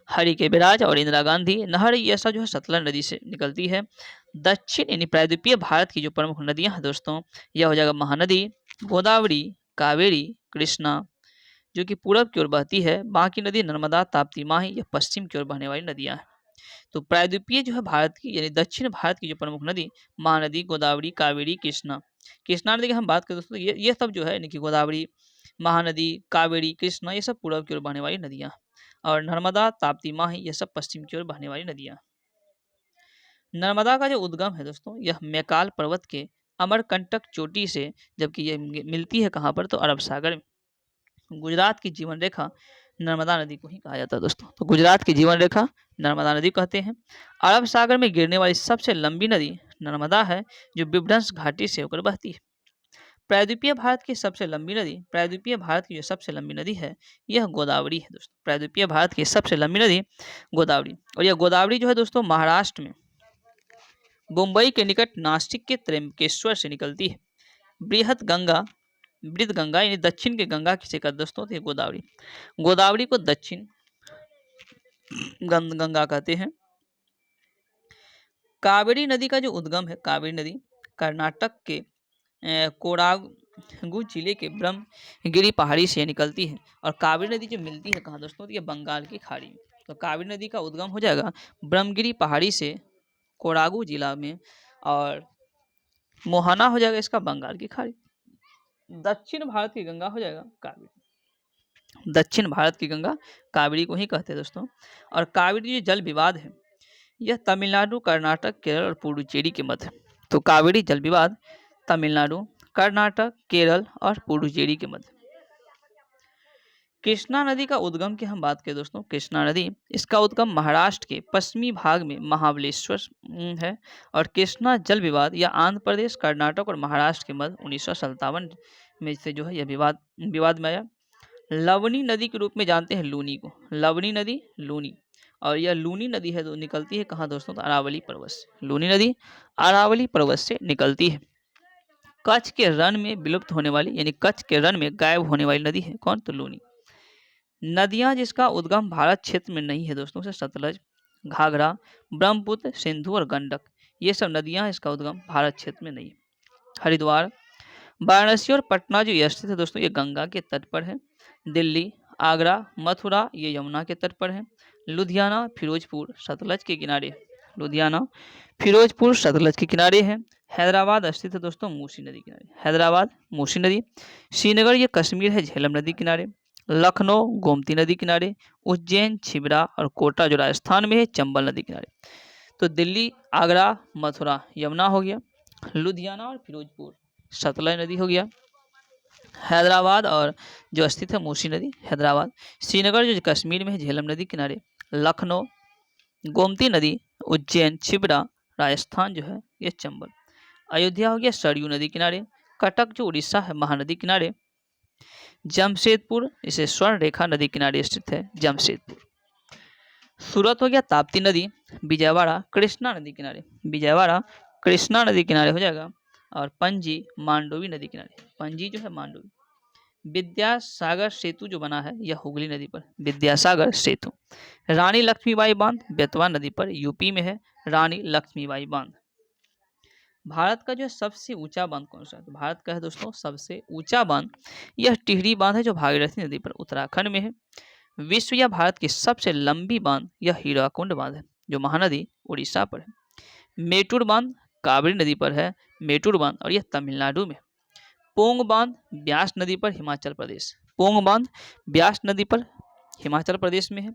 हरि के बिराज और इंदिरा गांधी नहर, यह सब जो है सतलज नदी से निकलती है। दक्षिण यानी प्रायद्वीपीय भारत की जो प्रमुख नदियां हैं दोस्तों, यह हो जाएगा महानदी, गोदावरी, कावेरी, कृष्णा जो कि पूरब की ओर बहती है। बाकी नदी नर्मदा, ताप्ती, माही, यह पश्चिम की ओर बहने वाली नदियां हैं। तो प्रायद्वीपीय जो है भारत की यानी दक्षिण भारत की जो प्रमुख नदी, महानदी, गोदावरी, कावेरी, कृष्णा। कृष्णा नदी की हम बात करें दोस्तों, ये सब जो है यानी कि गोदावरी, महानदी, कावेरी, कृष्णा, ये सब पूरब की ओर बहने वाली नदियां, और नर्मदा, ताप्ती, माही, ये सब पश्चिम की ओर बहने वाली नदियां। नर्मदा का जो उद्गम है दोस्तों, यह मैकाल पर्वत के अमरकंटक चोटी से, जबकि यह मिलती है कहाँ पर? तो अरब सागर में। गुजरात की जीवन रेखा नर्मदा नदी को ही कहा जाता है दोस्तों। तो गुजरात की जीवन रेखा नर्मदा नदी कहते हैं। अरब सागर में गिरने वाली सबसे लंबी नदी नर्मदा है, जो विभ्रंश घाटी से होकर बहती है। प्रायद्वीपीय भारत की सबसे लंबी नदी, प्रायद्वीपीय भारत की जो सबसे लंबी नदी है, यह गोदावरी है दोस्तों। प्रायद्वीपीय भारत की सबसे लंबी नदी गोदावरी, और यह गोदावरी जो है दोस्तों महाराष्ट्र में मुंबई के निकट नासिक के त्र्यंबकेश्वर से निकलती है। बृहद गंगा, वृद्ध गंगा यानी दक्षिण के गंगा किसे कहते दोस्तों? तो गोदावरी। गोदावरी को दक्षिण गंगा कहते हैं। कावेरी नदी का जो उद्गम है, कावेरी नदी कर्नाटक के कोडागु जिले के ब्रह्मगिरी पहाड़ी से निकलती है। और कावेरी नदी जो मिलती है कहाँ दोस्तों? तो ये बंगाल की खाड़ी में। तो कावेरी नदी का उद्गम हो जाएगा ब्रह्मगिरी पहाड़ी से कोडागु जिला में, और मोहना हो जाएगा इसका बंगाल की खाड़ी। दक्षिण भारत की गंगा हो जाएगा कावेरी। दक्षिण भारत की गंगा कावेरी को ही कहते हैं दोस्तों। और कावेरी जो जल विवाद है, यह तमिलनाडु, कर्नाटक, केरल और पुडुचेरी के मध्य। तो कावेरी जल विवाद तमिलनाडु, कर्नाटक, केरल और पुडुचेरी के मध्य। कृष्णा नदी का उद्गम की हम बात करें दोस्तों, कृष्णा नदी, इसका उद्गम महाराष्ट्र के पश्चिमी भाग में महाबलेश्वर है। और कृष्णा जल विवाद या आंध्र प्रदेश, कर्नाटक और महाराष्ट्र के मध्य 1957 में से जो है यह विवाद में आया। लवनी नदी के रूप में जानते हैं लूनी को। लवनी नदी, लूनी, और यह लूनी नदी है जो निकलती है कहाँ दोस्तों? तो अरावली पर्वत से। लूनी नदी अरावली पर्वत से निकलती है। कच्छ के रण में विलुप्त होने वाली यानी कच्छ के रण में गायब होने वाली नदी है कौन? तो लूनी। नदियां जिसका उद्गम भारत क्षेत्र में नहीं है दोस्तों, से सतलज, घाघरा, ब्रह्मपुत्र, सिंधु और गंडक, ये सब नदियां इसका उद्गम भारत क्षेत्र में नहीं है। हरिद्वार, वाराणसी और पटना जो स्थित है दोस्तों, ये गंगा के तट पर है। दिल्ली, आगरा, मथुरा, ये यमुना के तट पर है। लुधियाना, फिरोजपुर सतलज के किनारे। लुधियाना, फिरोजपुर सतलज के किनारे है। हैदराबाद स्थित है दोस्तों मूसी नदी किनारे। हैदराबाद, मूसी नदी। श्रीनगर, ये कश्मीर है, झेलम नदी किनारे। लखनऊ, गोमती नदी किनारे। उज्जैन, छिबरा और कोटा जो राजस्थान में है, चंबल नदी किनारे। तो दिल्ली, आगरा, मथुरा यमुना हो गया। लुधियाना और फिरोजपुर सतलज नदी हो गया। हैदराबाद और जो स्थित है मूसी नदी हैदराबाद। श्रीनगर जो कश्मीर में है झेलम नदी किनारे। लखनऊ गोमती नदी उज्जैन छिबरा राजस्थान जो है ये चंबल। अयोध्या हो गया सरयू नदी किनारे। कटक जो उड़ीसा है महानदी किनारे। जमशेदपुर इसे स्वर्ण रेखा नदी किनारे स्थित है जमशेदपुर। सूरत हो गया ताप्ती नदी। विजयवाड़ा कृष्णा नदी किनारे। विजयवाड़ा कृष्णा नदी किनारे हो जाएगा। और पणजी मांडोवी नदी किनारे। पणजी जो है मांडोवी। विद्यासागर सेतु जो बना है यह हुगली नदी पर विद्यासागर सेतु। रानी लक्ष्मीबाई बांध बेतवा नदी पर यूपी में है रानी लक्ष्मीबाई बांध। भारत का जो सबसे ऊंचा बांध कौन सा है? तो भारत का है दोस्तों सबसे ऊंचा बांध यह टिहरी बांध है जो भागीरथी नदी पर उत्तराखंड में है। विश्व या भारत की सबसे लंबी बांध यह हीराकुंड बांध है जो महानदी उड़ीसा पर है। मेटूर बांध कावेरी नदी पर है मेटूर बांध और यह तमिलनाडु में। पोंग बांध ब्यास नदी पर हिमाचल प्रदेश। पोंग बांध ब्यास नदी पर हिमाचल प्रदेश में है।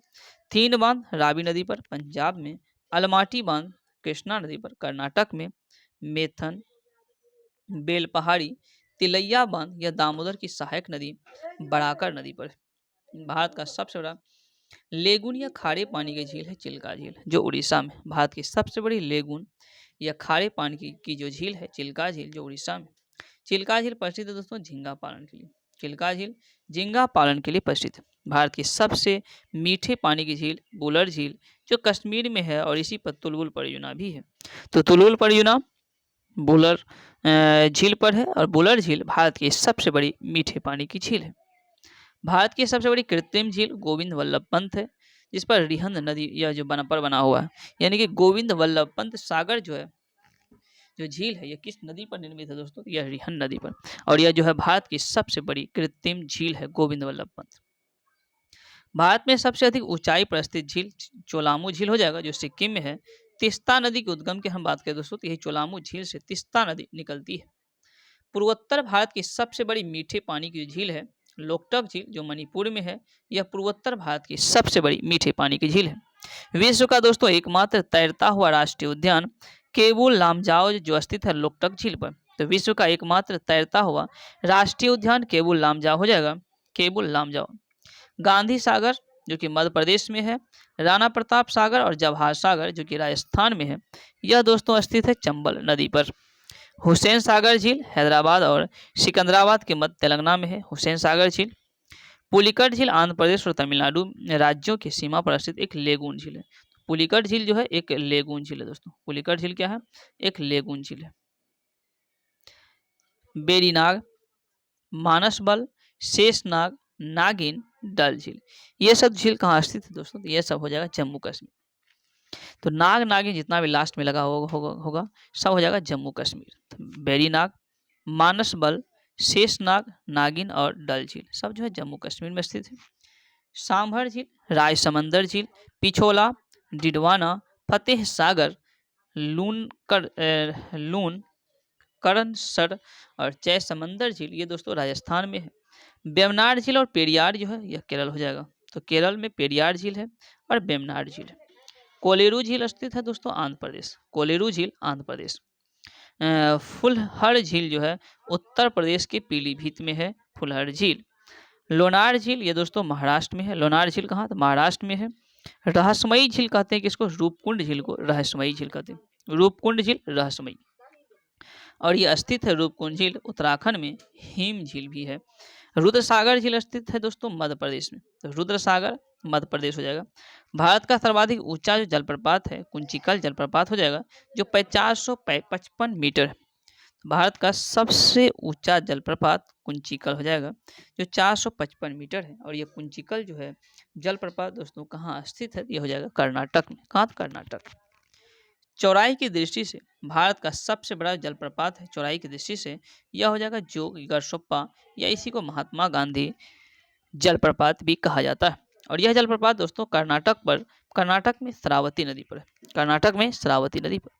थीन बांध रावी नदी पर पंजाब में। अलमाटी बांध कृष्णा नदी पर कर्नाटक में। मेथन बेलपहाड़ी तिलैया बांध यह दामोदर की सहायक नदी बड़ाकर नदी पर है। भारत का सबसे बड़ा लेगुन या खारे पानी की झील है चिल्का झील जो उड़ीसा में। भारत की सबसे बड़ी लेगुन या खारे पानी की जो झील है चिल्का झील जो उड़ीसा में। चिल्का झील प्रसिद्ध है दोस्तों झींगा पालन के लिए। चिल्का झील झींगा पालन के लिए प्रसिद्ध है। भारत की सबसे मीठे पानी की झील बुलर झील जो कश्मीर में है और इसी पर तुलबुल परियोजना भी है। तो तुलबुल परियोजना बुलर झील पर है और बुलर झील भारत की सबसे बड़ी मीठे पानी की झील है। भारत की सबसे बड़ी कृत्रिम झील गोविंद वल्लभ पंत है जिस पर रिहंद नदी यह जो बना हुआ है यानी कि गोविंद वल्लभ पंत सागर जो है जो झील है यह किस नदी पर निर्मित है दोस्तों? यह रिहंद नदी पर। और यह जो है भारत की सबसे बड़ी कृत्रिम झील है गोविंद वल्लभ पंत। भारत में सबसे अधिक ऊंचाई पर स्थित झील चोलामू झील हो जाएगा जो सिक्किम में है। तिस्ता नदी के उद्गम की हम बात करें दोस्तों तो यही चोलामू झील से तिस्ता नदी निकलती है। पूर्वोत्तर भारत की सबसे बड़ी मीठे पानी की झील है लोकटक झील जो मणिपुर में है। यह पूर्वोत्तर भारत की सबसे बड़ी मीठे पानी की झील है। विश्व का दोस्तों एकमात्र तैरता हुआ राष्ट्रीय उद्यान केबुल लामजाओ जो स्थित है लोकटक झील पर। तो विश्व का एकमात्र तैरता हुआ राष्ट्रीय उद्यान केबुल लामजाओ हो जाएगा केबुल लामजाओ। गांधी सागर जो कि मध्य प्रदेश में है। राणा प्रताप सागर और जवाहर सागर जो कि राजस्थान में है यह दोस्तों स्थित है चंबल नदी पर। हुसैन सागर झील हैदराबाद और सिकंदराबाद के मध्य तेलंगाना में है हुसैन सागर झील। पुलिकट झील आंध्र प्रदेश और तमिलनाडु राज्यों की सीमा पर स्थित एक लेगून झील है। पुलिकट झील जो है एक लेगून झील है दोस्तों। पुलिकट झील क्या है? एक लेगून झील है। बेरीनाग मानसबल शेषनाग नागिन डल झील ये सब झील कहाँ स्थित है दोस्तों? तो ये सब हो जाएगा जम्मू कश्मीर। तो नाग नागिन जितना भी लास्ट में लगा होगा सब हो जाएगा जम्मू कश्मीर। तो बेरीनाग मानसबल शेषनाग नागिन और डल झील सब जो है जम्मू कश्मीर में स्थित है। सांभर झील राजसमंदर झील पिछोला डिडवाना फतेह सागर लून करणसर और जय समंदर झील ये दोस्तों राजस्थान में है। बेमनाड झील और पेरियार जो है यह केरल हो जाएगा। तो केरल में पेरियार झील है और बेमनाड झील है। कोलेरू झील स्थित है दोस्तों आंध्र प्रदेश। कोलेरू झील आंध्र प्रदेश। फुलहर झील जो है उत्तर प्रदेश के पीलीभीत में है फुलहर झील। लोनार झील ये दोस्तों महाराष्ट्र में है। लोनार झील कहाँ? तो महाराष्ट्र में है। रहस्यमयी झील कहते हैं किसको? रूपकुंड झील को रहस्यमयी झील कहते हैं। रूपकुंड झील रहस्यमयी। और ये स्थित है रूपकुंड झील उत्तराखंड में। हिम झील भी है। रुद्रसागर झील स्थित है दोस्तों मध्य प्रदेश में। तो रुद्रसागर मध्य प्रदेश हो जाएगा। भारत का सर्वाधिक ऊंचा जो जलप्रपात है कुंचिकल जलप्रपात हो जाएगा जो 455 मीटर है। भारत का सबसे ऊंचा जलप्रपात कुंचिकल हो जाएगा जो 455 मीटर है। और ये कुंचिकल जो है जलप्रपात दोस्तों कहाँ स्थित है? ये हो जाएगा कर्नाटक में। कहाँ? कर्नाटक। चौड़ाई की दृष्टि से भारत का सबसे बड़ा जलप्रपात है चौड़ाई की दृष्टि से यह हो जाएगा जोगीगढ़सोप्पा या इसी को महात्मा गांधी जलप्रपात भी कहा जाता है। और यह जलप्रपात दोस्तों कर्नाटक में शरावती नदी पर है। कर्नाटक में शरावती नदी पर।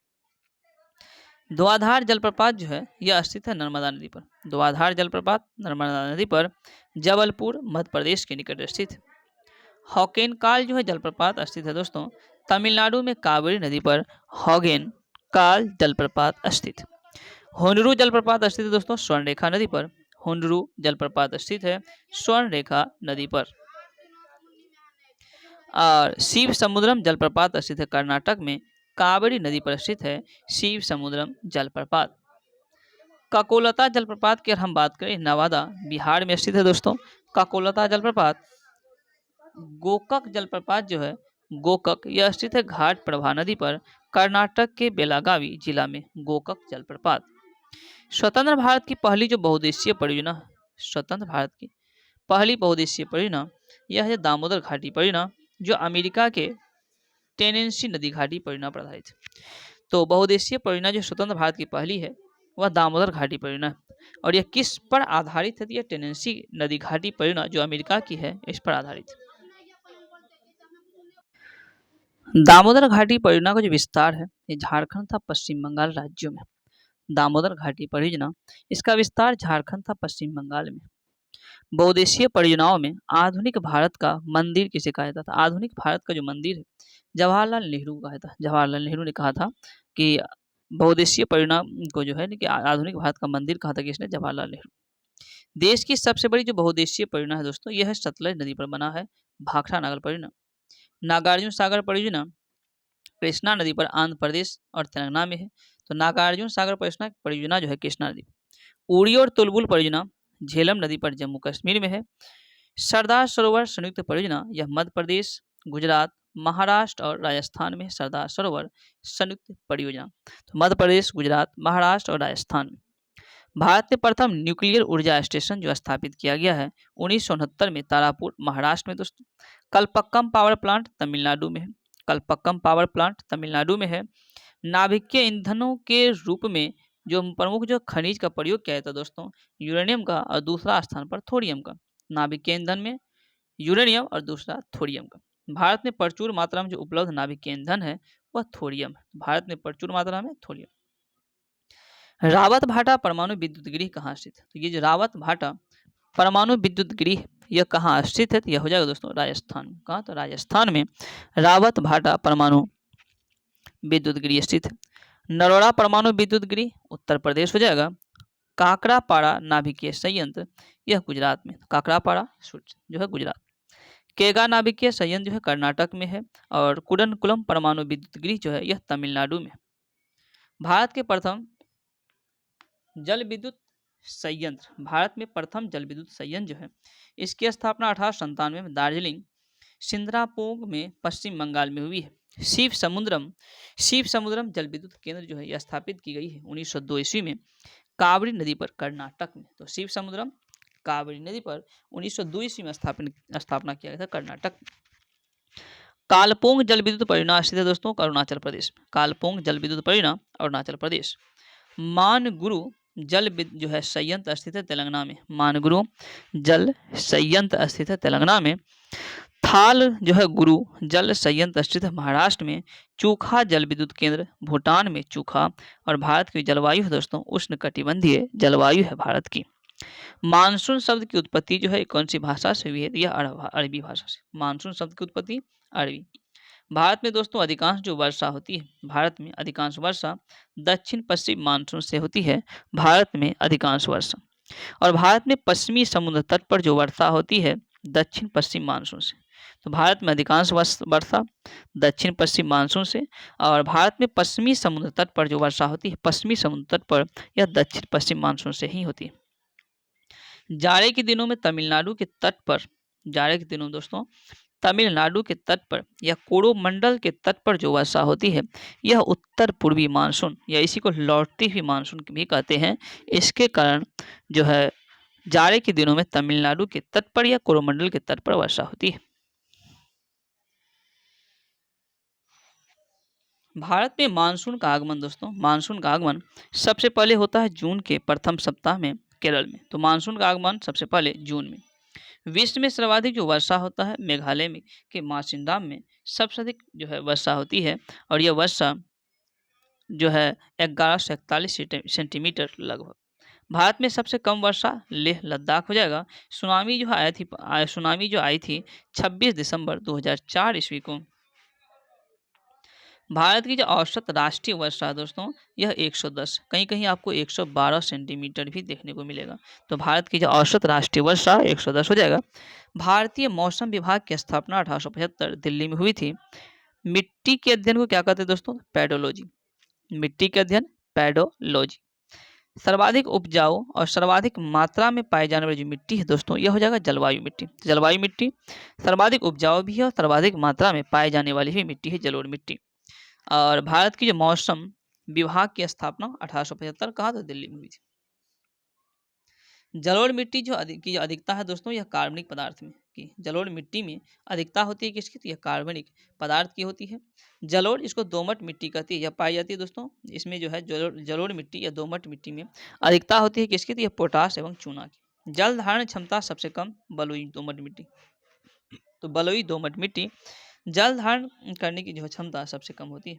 धुआंधार जलप्रपात जो है यह स्थित है नर्मदा नदी पर। धुआंधार जलप्रपात नर्मदा नदी पर जबलपुर मध्य प्रदेश के निकट स्थित है। हॉकेनकाल जो है जलप्रपात स्थित है दोस्तों तमिलनाडु में कावेरी नदी पर हॉगेनकाल जलप्रपात स्थित। हुनरू जलप्रपात स्थित है दोस्तों स्वर्णरेखा नदी पर। हुनरू जलप्रपात स्थित है स्वर्णरेखा नदी पर। और शिव समुद्रम जलप्रपात स्थित है कर्नाटक में, कावेरी नदी पर स्थित है शिव समुद्रम जलप्रपात। काकोलता जलप्रपात की अगर हम बात करें नवादा बिहार में स्थित है दोस्तों। काकोलता जलप्रपात गोकक जलप्रपात जो है गोकक यह स्थित है घाट प्रभा नदी पर, कर्नाटक के बेलागावी जिला में गोकक जलप्रपात। स्वतंत्र भारत की पहली जो बहुउद्देशीय परियोजना, स्वतंत्र भारत की पहली बहुउद्देशीय परियोजना यह है दामोदर घाटी परियोजना, जो अमेरिका के टेनेंसी नदी घाटी परियोजना पर आधारित है। तो बहुउद्देशीय परियोजना जो स्वतंत्र भारत की पहली है वह दामोदर घाटी परियोजना है। और यह किस पर आधारित है? यह टेनेंसी नदी घाटी परियोजना जो अमेरिका की है इस पर आधारित है। दामोदर घाटी परियोजना का जो विस्तार है ये झारखंड तथा पश्चिम बंगाल राज्यों में। दामोदर घाटी परियोजना इसका विस्तार झारखंड तथा पश्चिम बंगाल में। बहुउद्देशीय परियोजनाओं में आधुनिक भारत का मंदिर किसे कहा जाता था? आधुनिक भारत का जो मंदिर है जवाहरलाल नेहरू को कहा था। जवाहरलाल नेहरू ने कहा था कि बहुउद्देशीय परियोजना को जो है कि आधुनिक भारत का मंदिर कहा था किसने? जवाहरलाल नेहरू। देश की सबसे बड़ी जो बहुउद्देशीय परियोजना है दोस्तों यह है सतलज नदी पर बना है भाखड़ा नागर परियोजना। नागार्जुन सागर परियोजना कृष्णा नदी पर आंध्र प्रदेश और तेलंगाना में है। तो नागार्जुन सागर परियोजना जो है कृष्णा नदी। उड़ी और तुलबुल परियोजना झेलम नदी पर जम्मू कश्मीर में है। सरदार सरोवर संयुक्त परियोजना यह मध्य प्रदेश, गुजरात, महाराष्ट्र और राजस्थान में सरदार सरोवर संयुक्त परियोजना। तो मध्य प्रदेश, गुजरात, महाराष्ट्र और राजस्थान में। भारत में प्रथम न्यूक्लियर ऊर्जा स्टेशन जो स्थापित किया गया है 1969 में तारापुर महाराष्ट्र में दोस्तों। कलपक्कम पावर प्लांट तमिलनाडु में है। कलपक्कम पावर प्लांट तमिलनाडु में है। नाभिकीय ईंधनों के रूप में जो प्रमुख जो खनिज का प्रयोग किया जाता है दोस्तों यूरेनियम का, और दूसरा स्थान पर थोरियम का। नाभिकीय ईंधन में यूरेनियम और दूसरा थोरियम का। भारत में प्रचुर मात्रा में जो उपलब्ध नाभिकीय ईंधन है वह थोरियम है। भारत में प्रचुर मात्रा में थोरियम। रावत भाटा परमाणु विद्युत गृह कहाँ स्थित है? तो ये जो रावत भाटा परमाणु विद्युत गृह यह कहाँ स्थित है? तो यह हो जाएगा दोस्तों राजस्थान में। कहाँ? तो राजस्थान में रावत भाटा परमाणु विद्युत गृह स्थित है। नरोड़ा परमाणु विद्युत गृह उत्तर प्रदेश हो जाएगा। काकरापाड़ा नाभिकीय संयंत्र यह गुजरात में। काकरापाड़ा जो है गुजरात। केगा नाभिकीय संयंत्र जो है कर्नाटक में है। और कुडनकुलम परमाणु विद्युत गृह जो है यह तमिलनाडु में। भारत के प्रथम जल विद्युत संयंत्र, भारत में प्रथम जल विद्युत संयंत्र जो है इसकी स्थापना 1897 में दार्जिलिंग सिंद्रापोंग में पश्चिम बंगाल में हुई है। शिव समुद्रम जल विद्युत केंद्र जो है यह स्थापित की गई है 1902 ईस्वी में कावेरी नदी पर कर्नाटक में। तो शिव समुद्रम कावेरी नदी पर 1902 ईस्वी में स्थापना किया गया था कर्नाटक में। कालपोंग जल विद्युत परियोजना स्थित है दोस्तों अरुणाचल प्रदेश में। कालपोंग जल विद्युत परियोजना अरुणाचल प्रदेश। मानगुरु जल जो है संयंत्र स्थित है तेलंगाना में। मानगुरु जल संयंत्र स्थित है तेलंगाना में। थाल जो है गुरु जल संयंत्र स्थित है महाराष्ट्र में। चूखा जल विद्युत केंद्र भूटान में चूखा। और भारत की जलवायु है दोस्तों उष्णकटिबंधीय जलवायु है भारत की। मानसून शब्द की उत्पत्ति जो है कौन सी भाषा से हुई है? यह अरबी भाषा से। मानसून शब्द की उत्पत्ति अरबी। भारत में दोस्तों अधिकांश जो वर्षा होती है, भारत में अधिकांश वर्षा दक्षिण पश्चिम मानसून से होती है। भारत में अधिकांश वर्षा। और भारत में पश्चिमी समुद्र तट पर जो वर्षा होती है दक्षिण पश्चिम मानसून से। तो भारत में अधिकांश वर्षा दक्षिण पश्चिम मानसून से। और भारत में पश्चिमी समुद्र तट पर जो वर्षा होती है पश्चिमी समुद्र तट पर यह दक्षिण पश्चिम मानसून से ही होती है। जाड़े के दिनों में तमिलनाडु के तट पर, जाड़े के दिनों दोस्तों तमिलनाडु के तट पर या कोरोमंडल के तट पर जो वर्षा होती है यह उत्तर पूर्वी मानसून या इसी को लौटती हुई मानसून भी कहते हैं। इसके कारण जो है जाड़े के दिनों में तमिलनाडु के तट पर या कोरोमंडल के तट पर वर्षा होती है। भारत में मानसून का आगमन दोस्तों, मानसून का आगमन सबसे पहले होता है जून के प्रथम सप्ताह में केरल में। तो मानसून का आगमन सबसे पहले जून में। विश्व में सर्वाधिक जो वर्षा होता है मेघालय में के मासिनराम में सबसे अधिक जो है वर्षा होती है। और यह वर्षा जो है 1141 सेंटीमीटर लगभग। भारत में सबसे कम वर्षा लेह लद्दाख हो जाएगा। सुनामी जो आई थी 26 दिसंबर 2004 ईस्वी को। भारत की जो औसत राष्ट्रीय वर्षा है दोस्तों, यह 110, कहीं कहीं आपको 112 सेंटीमीटर भी देखने को मिलेगा। तो भारत की जो औसत राष्ट्रीय वर्षा 110 हो जाएगा। भारतीय मौसम विभाग की स्थापना 1875 दिल्ली में हुई थी। मिट्टी के अध्ययन को क्या कहते हैं दोस्तों? पेडोलॉजी। मिट्टी के अध्ययन पेडोलॉजी। सर्वाधिक उपजाऊ और सर्वाधिक मात्रा में पाए जाने वाली जो मिट्टी है दोस्तों, यह हो जाएगा जलवायु मिट्टी। जलवायु मिट्टी सर्वाधिक उपजाऊ भी है और सर्वाधिक मात्रा में पाए जाने वाली भी मिट्टी है जलोढ़ मिट्टी। और भारत की जो मौसम विभाग की स्थापना 1875 कहा तो दिल्ली में हुई थी। जलोढ़ मिट्टी की जो अधिकता है दोस्तों, यह कार्बनिक पदार्थ में की। जलोढ़ मिट्टी में अधिकता होती है किसकी? तो यह कार्बनिक पदार्थ की होती है। जलोढ़ इसको दोमट मिट्टी कहती है, यह पाई जाती है दोस्तों। इसमें जो है जलोढ़ मिट्टी या दोमट मिट्टी में अधिकता होती है किसकी? तो यह पोटास एवं चूना की। जल धारण क्षमता सबसे कम बलुई दोमट मिट्टी। तो बलुई दोमट मिट्टी जल धारण करने की जो क्षमता सबसे कम होती है।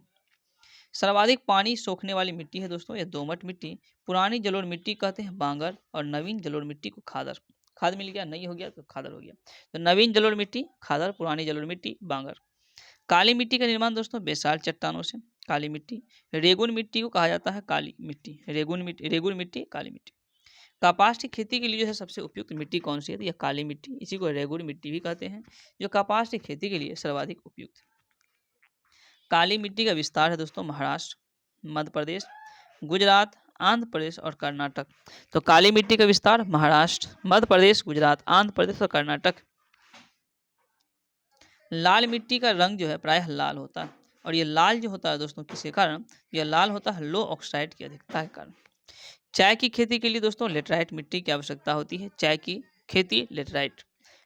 सर्वाधिक पानी सोखने वाली मिट्टी है दोस्तों, यह दोमट मिट्टी। पुरानी जलोढ़ मिट्टी कहते हैं बांगर और नवीन जलोढ़ मिट्टी को खादर। खाद मिल गया, नहीं हो गया तो खादर हो गया। तो नवीन जलोढ़ मिट्टी खादर, पुरानी जलोढ़ मिट्टी बांगर। काली मिट्टी का निर्माण दोस्तों बेसाल्ट चट्टानों से। काली मिट्टी। रेगुन मिट्टी को कहा जाता है काली मिट्टी। रेगुन मिट्टी काली मिट्टी। कपास की खेती के लिए जो है सबसे उपयुक्त मिट्टी कौन सी है? तो यह काली मिट्टी, इसी को रेगुन मिट्टी भी कहते हैं, जो कपास की खेती के लिए सर्वाधिक उपयुक्त है। काली मिट्टी का विस्तार है दोस्तों महाराष्ट्र, मध्य प्रदेश, गुजरात, आंध्र प्रदेश और कर्नाटक। तो काली मिट्टी का विस्तार महाराष्ट्र, मध्य प्रदेश, गुजरात, आंध्र प्रदेश और कर्नाटक। लाल मिट्टी का रंग जो है प्रायः लाल होता है, और ये लाल जो होता है दोस्तों किसके कारण? यह लाल होता है लो ऑक्साइड की अधिकता के कारण। चाय की खेती के लिए दोस्तों लेटराइट मिट्टी की आवश्यकता होती है। चाय की खेती लेटराइट।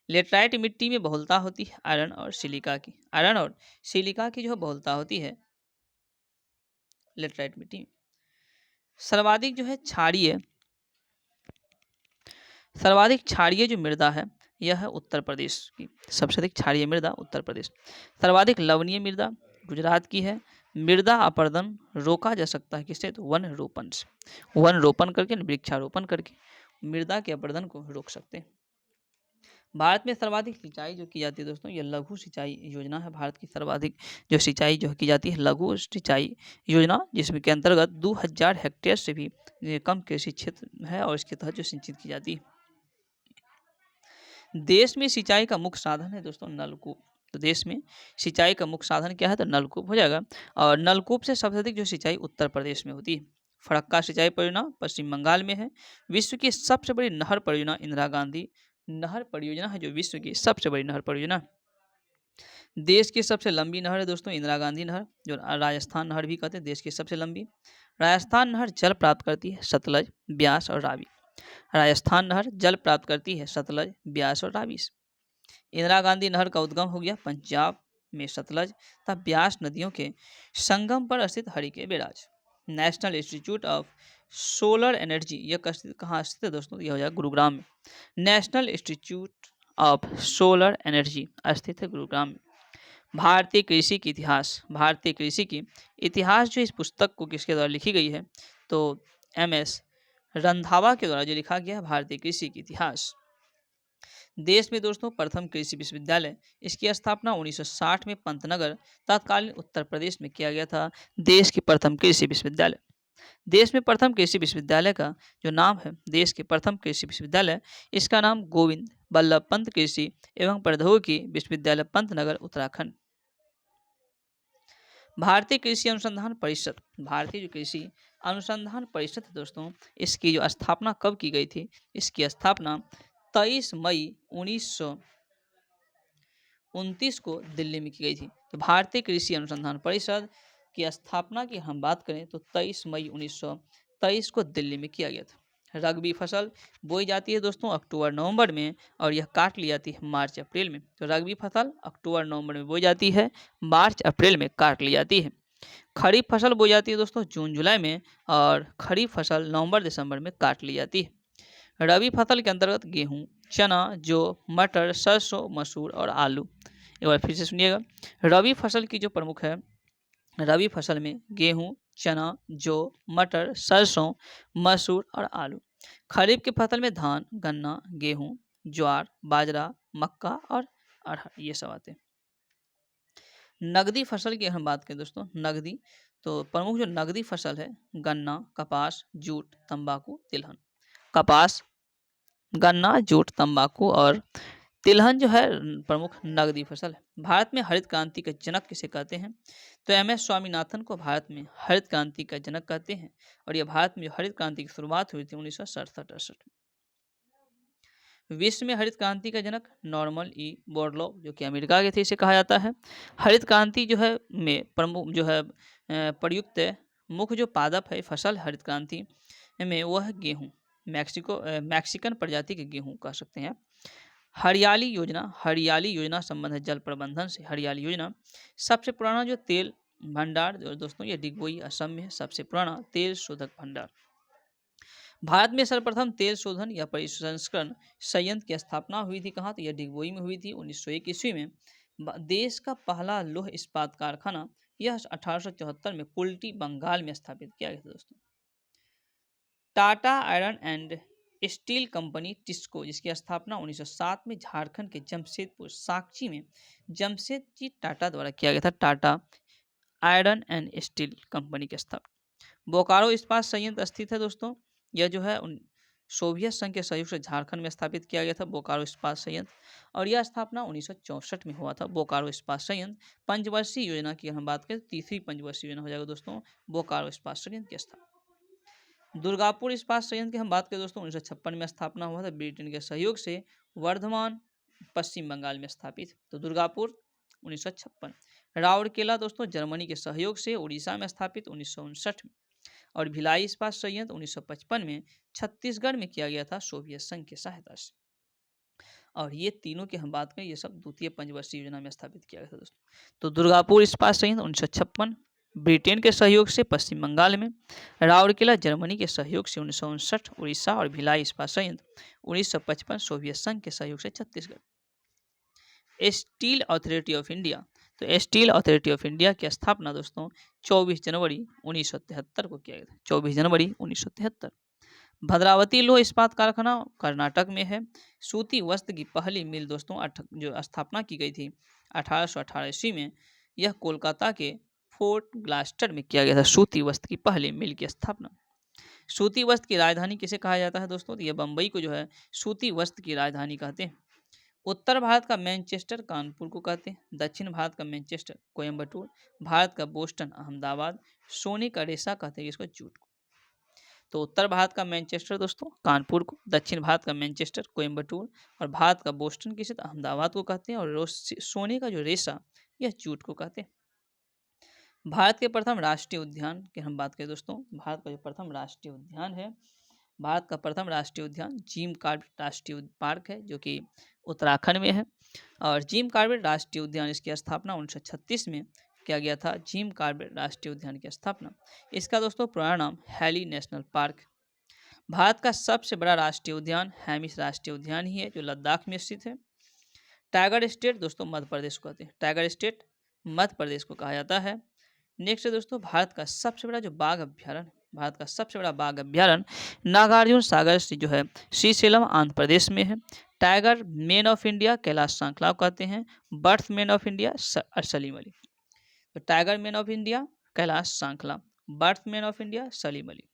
लेटराइट मिट्टी में बहुलता होती है आयरन और सिलिका की। आयरन और सिलिका की जो बहुलता होती है लेटराइट मिट्टी में। सर्वाधिक जो है क्षारीय जो मृदा है, यह है उत्तर प्रदेश की। सबसे अधिक क्षारीय मृदा उत्तर प्रदेश। सर्वाधिक लवणीय मृदा गुजरात की है। मृदा अपरदन रोका जा सकता है किससे? तो वन रोपण से। वन रोपण करके, वृक्षारोपण करके मृदा के अपरदन को रोक सकते हैं। भारत में सर्वाधिक सिंचाई जो की जाती है दोस्तों, यह लघु सिंचाई योजना है। भारत की सर्वाधिक जो सिंचाई जो की जाती है लघु सिंचाई योजना, जिसमें के अंतर्गत 2000 हेक्टेयर से भी कम कृषि क्षेत्र है और इसके तहत जो सिंचित की जाती है। देश में सिंचाई का मुख्य साधन है दोस्तों नलकूप। तो देश में सिंचाई का मुख्य साधन क्या है? तो नलकूप हो जाएगा। और नलकूप से सबसे अधिक जो सिंचाई उत्तर प्रदेश में होती है। फरक्का सिंचाई परियोजना पश्चिम बंगाल में है। विश्व की सबसे बड़ी नहर परियोजना इंदिरा गांधी नहर परियोजना है, जो विश्व की सबसे बड़ी नहर परियोजना है। देश की सबसे लंबी नहर है दोस्तों इंदिरा गांधी नहर, जो राजस्थान नहर भी कहते हैं, देश की सबसे लंबी। राजस्थान नहर जल प्राप्त करती है सतलज, ब्यास और रावी। राजस्थान नहर जल प्राप्त करती है सतलज, ब्यास और रावी से। इंदिरा गांधी नहर का उद्गम हो गया पंजाब में सतलज तथा ब्यास नदियों के संगम पर स्थित Harike barrage. National institute of solar energy, यह कहाँ स्थित है दोस्तों? यह हो जाएगा गुरुग्राम में। National institute of solar energy स्थित है गुरुग्राम में। भारतीय कृषि की इतिहास। भारतीय कृषि की इतिहास जो इस पुस्तक को किसके द्वारा लिखी गई है? तो MS रंधावा के द्वारा जो लिखा गया है भारतीय कृषि की इतिहास। देश में दोस्तों प्रथम कृषि विश्वविद्यालय, इसकी स्थापना 1960 में पंतनगर तत्कालीन उत्तर प्रदेश में किया गया था। देश की प्रथम कृषि विश्वविद्यालय। देश में प्रथम कृषि विश्वविद्यालय का जो नाम है, देश के प्रथम कृषि विश्वविद्यालय, इसका नाम गोविंद बल्लभ पंत कृषि एवं प्रौद्योगिकी विश्वविद्यालय पंतनगर उत्तराखंड। भारतीय कृषि अनुसंधान परिषद। भारतीय जो कृषि अनुसंधान परिषद है दोस्तों, इसकी जो स्थापना कब की गई थी? इसकी स्थापना 23 मई 1929 को दिल्ली में की गई थी। तो भारतीय कृषि अनुसंधान परिषद की स्थापना की हम बात करें तो 23 मई 1923 को दिल्ली में किया गया था। रग्बी फसल बोई जाती है दोस्तों अक्टूबर नवंबर में, और यह काट ली जाती है मार्च अप्रैल में। तो रग्बी फसल अक्टूबर नवंबर में बोई जाती है, मार्च अप्रैल में काट ली जाती है। खरीफ फसल बोई जाती है दोस्तों जून जुलाई में, और खरीफ फसल नवंबर दिसंबर में काट ली जाती है। रबी फसल के अंतर्गत गेहूं, चना, जौ, मटर, सरसों, मसूर और आलू। एक बार फिर से सुनिएगा। रबी फसल की जो प्रमुख है, रबी फसल में गेहूं, चना, जौ, मटर, सरसों, मसूर और आलू। खरीफ की फसल में धान, गन्ना, गेहूं, ज्वार, बाजरा, मक्का और अरहर, ये सब आते हैं। नगदी फसल की हम बात करें दोस्तों, नगदी, तो प्रमुख जो नगदी फसल है गन्ना, कपास, जूट, तंबाकू, तिलहन। कपास, गन्ना, जूट, तंबाकू और तिलहन जो है प्रमुख नगदी फसल है। भारत में हरित क्रांति के जनक किसे कहते हैं? तो MS स्वामीनाथन को भारत में हरित क्रांति का जनक कहते हैं। और यह भारत में जो हरित क्रांति की शुरुआत हुई थी 1967-68 में। विश्व में हरित क्रांति का जनक नॉर्मन ई बोरलॉग जो कि अमेरिका के थे, इसे कहा जाता है। हरित क्रांति जो है में प्रमुख जो है प्रयुक्त मुख्य जो पादप है फसल हरित क्रांति में वो है गेहूँ, मैक्सिकन प्रजाति के गेहूँ कह सकते हैं। हरियाली योजना संबंधित जल प्रबंधन से हरियाली योजना। सबसे पुराना जो तेल भंडार जो दोस्तों ये डिगबोई असम में है, सबसे पुराना तेल शोधक भंडार। भारत में सर्वप्रथम तेल शोधन या परिसंस्करण संयंत्र की स्थापना हुई थी कहाँ? तो यह डिगबोई में हुई थी 1901 ईस्वी में। देश का पहला लौह इस्पात कारखाना यह 1874 में कुल्टी बंगाल में स्थापित किया गया था दोस्तों। Tata iron and steel company TISCO जिसकी स्थापना 1907 में झारखंड के जमशेदपुर साकची में जमशेदजी टाटा द्वारा किया गया था। Tata iron and steel company की स्थापना। बोकारो इस्पात संयंत्र स्थित है दोस्तों, यह जो है सोवियत संघ के सहयोग से झारखंड में स्थापित किया गया था बोकारो इस्पात संयंत्र। और यह स्थापना 1964 में हुआ था बोकारो इस्पात संयंत्र। पंचवर्षीय योजना की हम बात करें, तीसरी पंचवर्षीय योजना हो जाएगा दोस्तों बोकारो इस्पात संयंत्र की स्थापना। दुर्गापुर इस्पात संयंत्र की हम बात करें दोस्तों 1956 में स्थापना हुआ था ब्रिटेन के सहयोग से वर्धमान पश्चिम बंगाल में स्थापित। तो दुर्गापुर 1956। राउरकेला दोस्तों जर्मनी के सहयोग से उड़ीसा में स्थापित 1959 में। और भिलाई इस्पात संयंत्र 1955 में छत्तीसगढ़ में किया गया था सोवियत संघ की सहायता से। और ये तीनों की हम बात करें ये सब द्वितीय पंचवर्षीय योजना में स्थापित किया गया था दोस्तों। तो दुर्गापुर इस्पात संयंत्र 1956 ब्रिटेन के सहयोग से पश्चिम बंगाल में, राउरकेला जर्मनी के सहयोग से 1959 उड़ीसा और भिलाई इस्पात संयंत्र 1955 सोवियत संघ के सहयोग से Chhattisgarh. Steel authority of India, तो स्टील अथॉरिटी ऑफ इंडिया की स्थापना दोस्तों 24 जनवरी 1973 को किया गया था। 24 जनवरी 1973। भद्रावती लोह इस्पात कारखाना कर्नाटक में है। सूती वस्त्र की पहली मिल दोस्तों जो स्थापना की गई थी 1818 ईस्वी में, यह कोलकाता के फोर्ट ग्लास्टर में किया गया था। सूती वस्त्र की पहली मिल की स्थापना। सूती वस्त्र की राजधानी किसे कहा जाता है दोस्तों? तो यह बम्बई को जो है सूती वस्त्र की राजधानी कहते हैं। उत्तर भारत का मैनचेस्टर कानपुर को कहते हैं। दक्षिण भारत का मैनचेस्टर कोयम्बटूर, भारत का बोस्टन अहमदाबाद, सोने का रेशा कहते हैं इसको जूट को। तो उत्तर भारत का मैनचेस्टर दोस्तों कानपुर को, दक्षिण भारत का मैनचेस्टर कोयम्बटूर और भारत का बोस्टन किसे तो अहमदाबाद को कहते हैं। और सोने का जो रेशा यह जूट को कहते हैं। भारत के प्रथम राष्ट्रीय उद्यान की हम बात करें दोस्तों, भारत का जो प्रथम राष्ट्रीय उद्यान है, भारत का प्रथम राष्ट्रीय उद्यान जिम कॉर्बेट राष्ट्रीय पार्क है जो कि उत्तराखंड में है। और जिम कॉर्बेट राष्ट्रीय उद्यान इसकी स्थापना 1936 में किया गया था। जिम कॉर्बेट राष्ट्रीय उद्यान की स्थापना, इसका दोस्तों पुराना नाम हैली नेशनल पार्क। भारत का सबसे बड़ा राष्ट्रीय उद्यान हैमिश राष्ट्रीय उद्यान ही है जो लद्दाख में स्थित है। टाइगर स्टेट दोस्तों मध्य प्रदेश को कहते हैं। टाइगर स्टेट मध्य प्रदेश को कहा जाता है। नेक्स्ट है दोस्तों भारत का सबसे बड़ा जो बाघ अभ्यारण्य, भारत का सबसे बड़ा बाघ अभ्यारण्य नागार्जुन सागर से जो है श्रीशैलम आंध्र प्रदेश में है। Tiger man of India Kailash Sankhala कहते हैं। Bird man of India Salim Ali. तो tiger man of India Kailash Sankhala, bird man of India Salim Ali.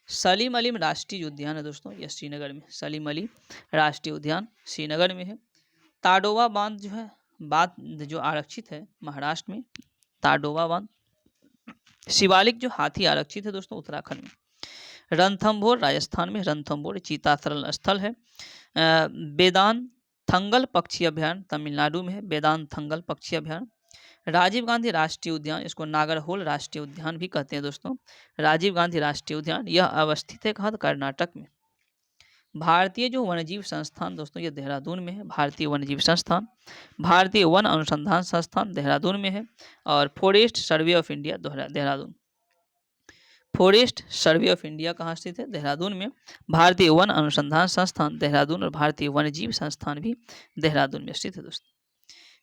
Salim Ali राष्ट्रीय उद्यान है दोस्तों यह श्रीनगर में। सलीम अली राष्ट्रीय उद्यान श्रीनगर में है। ताडोबा बांध जो है बांध जो आरक्षित है महाराष्ट्र में, ताडोबा बांध। शिवालिक जो हाथी आरक्षित है दोस्तों उत्तराखंड में। रणथंभौर राजस्थान में, रणथंभौर चीता शरण स्थल है। बेदान थंगल पक्षी अभ्यारण्य तमिलनाडु में है। बेदान थंगल पक्षी अभ्यारण्य। राजीव गांधी राष्ट्रीय उद्यान, इसको नागरहोल राष्ट्रीय उद्यान भी कहते हैं दोस्तों। राजीव गांधी राष्ट्रीय उद्यान यह अवस्थित है कहाँ? कर्नाटक में। भारतीय जो वन्यजीव संस्थान दोस्तों ये देहरादून में है। भारतीय वन्यजीव संस्थान, भारतीय वन अनुसंधान संस्थान देहरादून में है। और forest survey of India Dehradun. Forest survey of India कहाँ स्थित है? देहरादून में। भारतीय वन अनुसंधान संस्थान देहरादून और भारतीय वन्यजीव संस्थान भी देहरादून में स्थित है दोस्तों।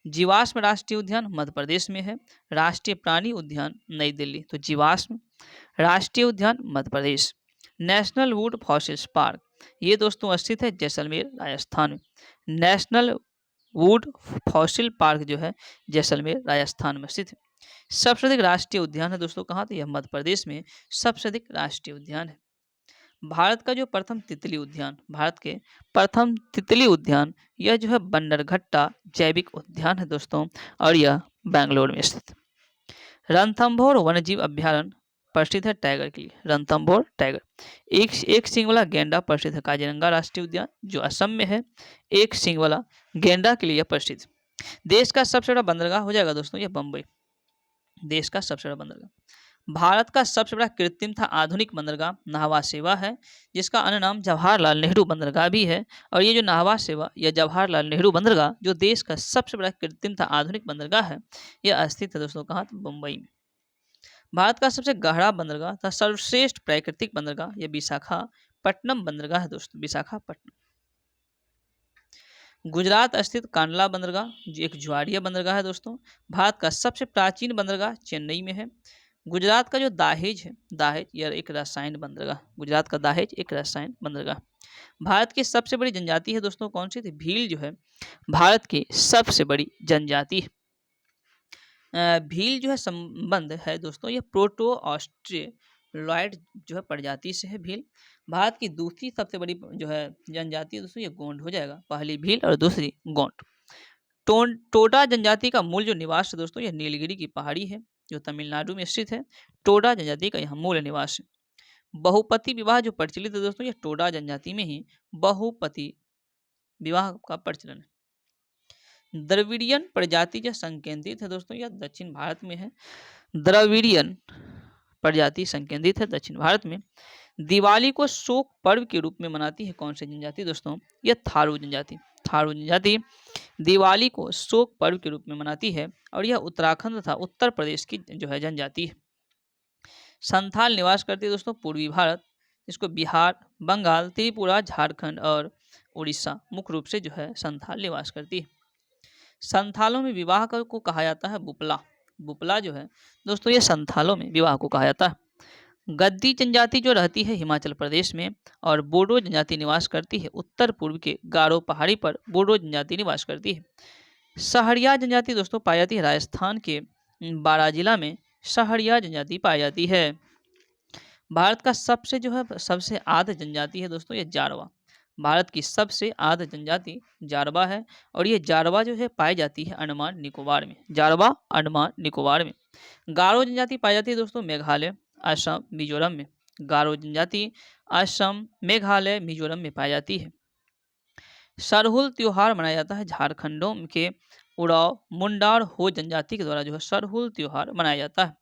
जीवाश्म राष्ट्रीय उद्यान मध्य प्रदेश में है। राष्ट्रीय प्राणी उद्यान नई दिल्ली। तो जीवाश्म राष्ट्रीय उद्यान Madhya Pradesh. National would fossils park ये दोस्तों स्थित है जैसलमेर राजस्थान में। नेशनल वुड फॉसिल पार्क जो है जैसलमेर राजस्थान में स्थित है। सबसे अधिक राष्ट्रीय उद्यान है दोस्तों कहाँ, तो यह मध्य प्रदेश में सबसे अधिक राष्ट्रीय उद्यान है। भारत का जो प्रथम तितली उद्यान, भारत के प्रथम तितली उद्यान, यह जो है बन्नरघट्टा जैविक उद्यान है दोस्तों, और यह बेंगलोर में स्थित है। रणथंभौर वन्यजीव अभ्यारण्य प्रसिद्ध है टाइगर के लिए, रणथंभौर टाइगर। एक सींग वाला गेंडा प्रसिद्ध है काजीरंगा राष्ट्रीय उद्यान जो असम में है, एक सींग वाला गेंडा के लिए प्रसिद्ध। देश का सबसे बड़ा बंदरगाह हो जाएगा दोस्तों यह बम्बई, देश का सबसे बड़ा बंदरगाह। भारत का सबसे बड़ा कृत्रिम था आधुनिक बंदरगाह नाहवा सेवा है, जिसका अन्य नाम जवाहरलाल नेहरू बंदरगाह भी है। और ये जो नाहवा सेवा या जवाहरलाल नेहरू बंदरगाह जो देश का सबसे बड़ा कृत्रिम था आधुनिक बंदरगाह है, यह स्थित है दोस्तों कहाँ, तो मुंबई में। भारत का सबसे गहरा बंदरगाह तथा सर्वश्रेष्ठ प्राकृतिक बंदरगाह यह विशाखापट्टनम बंदरगाह है दोस्तों, विशाखापट्टनम। गुजरात स्थित कांडला बंदरगाह जो एक ज्वारीय बंदरगाह है दोस्तों। भारत का सबसे प्राचीन बंदरगाह चेन्नई में है। गुजरात का जो दाहेज है, दाहेज यह एक रसायन बंदरगाह, गुजरात का दाहेज एक रसायन बंदरगाह। भारत की सबसे बड़ी जनजाति है दोस्तों कौन सी थी, भील जो है भारत की सबसे बड़ी जनजाति है। भील जो है संबंध है दोस्तों ये प्रोटो ऑस्ट्रेलॉइड जो है प्रजाति से है भील। भारत की दूसरी सबसे बड़ी जो है जनजाति है दोस्तों ये गोंड हो जाएगा, पहली भील और दूसरी गोंड। टोडा जनजाति का मूल जो निवास है दोस्तों यह नीलगिरी की पहाड़ी है जो तमिलनाडु में स्थित है। टोडा जनजाति का यहाँ मूल निवास है। बहुपति विवाह जो प्रचलित है दोस्तों ये टोडा जनजाति में ही बहुपति विवाह का प्रचलन है। द्रविडियन प्रजाति जो संकेंद्रित है दोस्तों यह दक्षिण भारत में है। द्रविडियन प्रजाति संकेंद्रित है दक्षिण भारत में। दिवाली को शोक पर्व के रूप में मनाती है कौन सी जनजाति दोस्तों, यह थारू जनजाति। थारू जनजाति दिवाली को शोक पर्व के रूप में मनाती है और यह उत्तराखंड तथा उत्तर प्रदेश की जो है जनजाति है। संथाल निवास करती है दोस्तों पूर्वी भारत, इसको बिहार, बंगाल, त्रिपुरा, झारखंड और उड़ीसा मुख्य रूप से जो है संथाल निवास करती है। संथालों में विवाह को कहा जाता है बुपला। बुपला जो है दोस्तों ये संथालों में विवाह को कहा जाता है। गद्दी जनजाति जो रहती है हिमाचल प्रदेश में और बोडो जनजाति निवास करती है उत्तर पूर्व के गारो पहाड़ी पर, बोडो जनजाति निवास करती है। सहरिया जनजाति दोस्तों पाई जाती है राजस्थान के बारां जिला में, सहरिया जनजाति पाई जाती है। भारत का सबसे आद्य जनजाति है दोस्तों ये जारवा। भारत की सबसे आद्य जनजाति जारवा है और ये जारवा जो है पाई जाती है अंडमान निकोबार में, जारवा अंडमान निकोबार में। गारो जनजाति पाई जाती है दोस्तों मेघालय, असम, मिजोरम में। गारो जनजाति असम, मेघालय, मिजोरम में पाई जाती है। सरहुल त्योहार मनाया जाता है झारखंडों के उड़ाव, मुंडा और हो जनजाति के द्वारा जो है सरहुल त्योहार मनाया जाता है।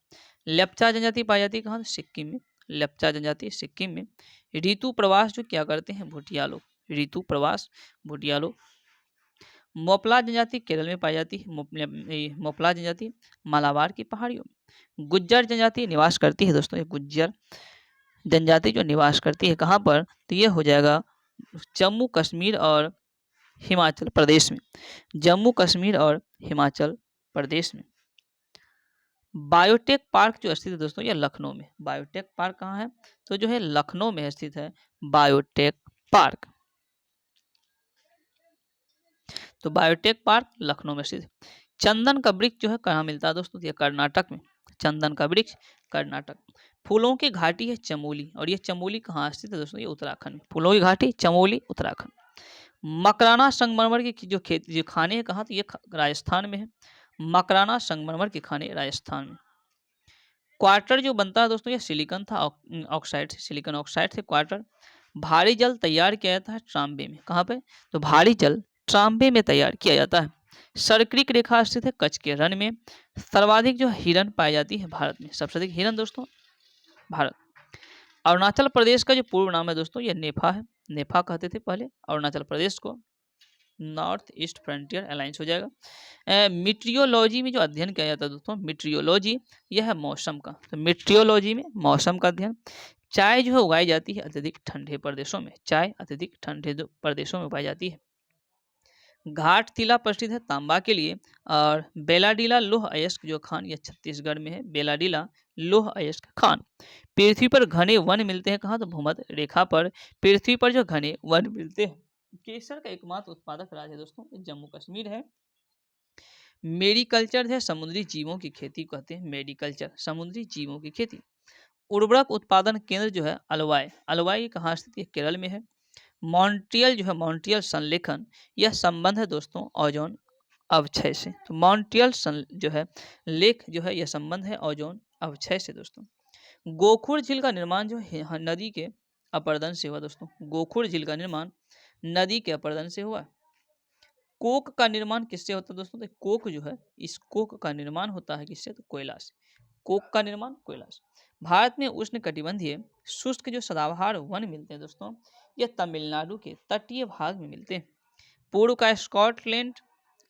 लेप्चा जनजाति पाई जाती है कहाँ, सिक्किम में। लेप्चा जनजाति सिक्किम में। ऋतु प्रवास जो क्या करते हैं भूटिया लोग, ऋतु प्रवास भूटिया लोग। मोपला जनजाति केरल में पाई जाती है। मोपला जनजाति मालाबार की पहाड़ियों में। गुज्जर जनजाति निवास करती है दोस्तों, ये गुज्जर जनजाति जो निवास करती है कहाँ पर, तो ये हो जाएगा जम्मू कश्मीर और हिमाचल प्रदेश में, जम्मू कश्मीर और हिमाचल प्रदेश में। बायोटेक पार्क जो स्थित है दोस्तों ये लखनऊ में। बायोटेक पार्क कहाँ है, तो जो है लखनऊ में स्थित है बायोटेक पार्क। तो बायोटेक पार्क लखनऊ में स्थित है। चंदन का वृक्ष जो है कहाँ मिलता है दोस्तों, ये कर्नाटक में। चंदन का वृक्ष कर्नाटक। फूलों की घाटी है चमोली और ये चमोली कहाँ स्थित है दोस्तों, ये उत्तराखंड में। फूलों की घाटी चमोली उत्तराखंड। मकराना संगमरमर की जो खाने हैं कहाँ, तो ये राजस्थान में है। मकराना संगमरमर के खाने राजस्थान में। क्वार्टर जो बनता है दोस्तों ये सिलिकॉन था ऑक्साइड से, सिलिकॉन ऑक्साइड से क्वार्टर। भारी जल तैयार किया जाता है ट्रांबे में, कहाँ पे, तो भारी जल ट्रांबे में तैयार किया जाता है। सर्करिक रेखा स्थित है कच्छ के रण में। सर्वाधिक जो हिरन पाई जाती है भारत में, सबसे अधिक हिरन दोस्तों भारत। अरुणाचल प्रदेश का जो पूर्व नाम है दोस्तों ये नेफा है, नेफा कहते थे पहले अरुणाचल प्रदेश को। नॉर्थ ईस्ट फ्रंटियर अलायंस हो जाएगा। मीट्रियोलॉजी में जो अध्ययन किया जाता है दोस्तों, मीट्रियोलॉजी यह है मौसम का, तो मीट्रियोलॉजी में मौसम का अध्ययन। चाय जो है उगाई जाती है अत्यधिक ठंडे प्रदेशों में, चाय अत्यधिक ठंडे प्रदेशों में उगाई जाती है। घाट तिला प्रसिद्ध है तांबा के लिए और बेलाडीला लोह अयस्क जो खान यह छत्तीसगढ़ में है, बेलाडीला लोह अयस्क खान। पृथ्वी पर घने वन मिलते हैं कहाँ, तो भूमध्य रेखा पर पृथ्वी पर जो घने वन मिलते हैं केसर का एकमात्र उत्पादक राज्य है दोस्तों ये जम्मू कश्मीर है। मेरिकल्चर है समुद्री जीवों की खेती कहते हैं, मेरिकल्चर समुद्री जीवों की खेती। उर्वरक उत्पादन केंद्र जो है अलवाई, अलवाई कहाँ स्थित है? केरल में है। मॉन्ट्रियल जो है मॉन्ट्रियल संलेखन, यह संबंध है दोस्तों ओजोन अवक्षय से। तो मॉन्ट्रियल जो है लेख जो है यह संबंध है ओजोन अवक्षय से दोस्तों। गोखुर झील का निर्माण जो है नदी के अपर्दन से हुआ दोस्तों। गोखुर झील का निर्माण नदी के अपर्दन से हुआ। कोक का निर्माण किससे होता है दोस्तों? तो कोक जो है इस कोक का निर्माण होता है किससे? तो कोयला से। कोक का निर्माण कोयला से। भारत में उष्णकटिबंधीय शुष्क जो सदाबहार वन मिलते हैं दोस्तों यह तमिलनाडु के तटीय भाग में मिलते हैं। पूर्व का स्कॉटलैंड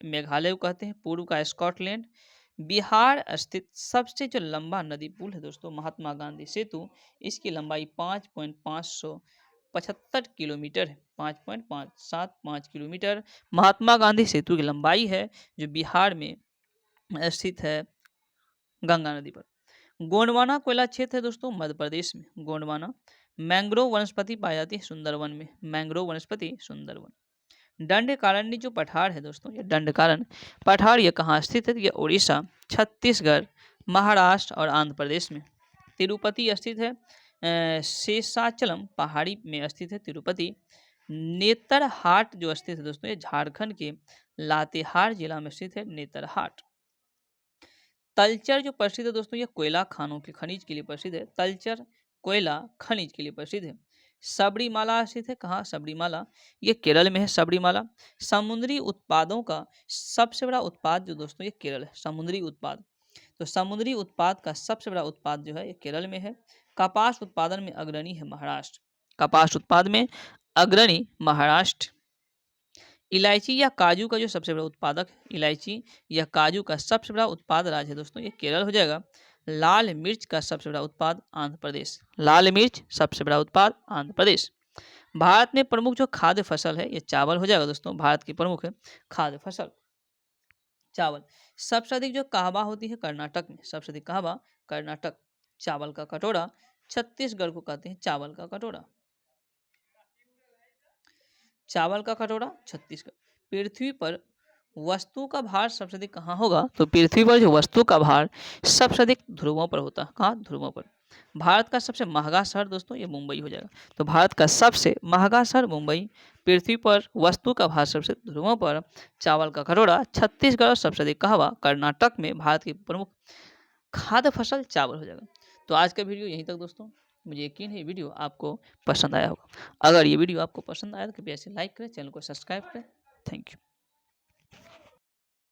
मेघालय को कहते हैं, पूर्व का स्कॉटलैंड। बिहार स्थित सबसे जो लंबा नदी पुल है दोस्तों महात्मा गांधी सेतु, इसकी लंबाई 5.575 किलोमीटर है। 5.575 किलोमीटर महात्मा गांधी सेतु की लंबाई है जो बिहार में स्थित है गंगा नदी पर। गोंडवाना कोयला क्षेत्र है दोस्तों मध्य प्रदेश में। गोंडवाना मैंग्रोव वनस्पति पाई जाती है सुंदरवन में, मैंग्रोव वनस्पति सुंदरवन। दंडकारण्य जो पठार है दोस्तों ये दंडकारण्य पठार ये कहाँ स्थित है? ये उड़ीसा, छत्तीसगढ़, महाराष्ट्र और आंध्र प्रदेश में। तिरुपति स्थित है शेषाचलम पहाड़ी में स्थित है तिरुपति। नेतरहाट जो स्थित है दोस्तों ये झारखंड के लातेहार जिला में स्थित है नेतरहाट। तलचर जो प्रसिद्ध है दोस्तों ये कोयला खानों के खनिज के लिए प्रसिद्ध है। तलचर कोयला खनिज के लिए प्रसिद्ध है। सबरीमाला स्थित है कहाँ? सबरीमाला ये केरल में है। सबरीमाला समुद्री उत्पादों का सबसे बड़ा उत्पाद जो दोस्तों ये केरल है। समुद्री उत्पाद, तो समुद्री उत्पाद का सबसे बड़ा उत्पाद जो है ये केरल में है। कपास उत्पादन में अग्रणी है महाराष्ट्र, कपास उत्पाद में अग्रणी महाराष्ट्र। इलायची या काजू का जो सबसे बड़ा उत्पादक, इलायची या काजू का सबसे बड़ा उत्पाद राज्य है दोस्तों ये केरल हो जाएगा। लाल मिर्च का सबसे बड़ा उत्पाद आंध्र प्रदेश, लाल मिर्च सबसे बड़ा उत्पाद आंध्र प्रदेश। भारत में प्रमुख जो खाद्य फसल है ये चावल हो जाएगा दोस्तों। भारत की प्रमुख खाद्य फसल चावल। सबसे अधिक जो कहवा होती है कर्नाटक में, सबसे अधिक कहवा कर्नाटक। चावल का कटोरा छत्तीसगढ़ को कहते हैं चावल का कटोरा, चावल का कटोरा छत्तीसगढ़। पृथ्वी पर वस्तु का भार सबसे अधिक कहाँ होगा? तो पृथ्वी पर जो वस्तु का भार सबसे अधिक ध्रुवों पर होता है। कहाँ? ध्रुवों पर। भारत का सबसे महंगा शहर दोस्तों ये मुंबई हो जाएगा। तो भारत का सबसे महंगा शहर मुंबई। पृथ्वी पर वस्तु का भार सबसे ध्रुवों पर, चावल का कटोरा छत्तीसगढ़, सबसे अधिक कहवा कर्नाटक में। भारत की प्रमुख खाद्य फसल चावल हो जाएगा। तो आज का वीडियो यहीं तक दोस्तों। मुझे यकीन है वीडियो आपको पसंद आया होगा। अगर ये वीडियो आपको पसंद आया तो कृपया इसे लाइक करें, चैनल को सब्सक्राइब करें। Thank you.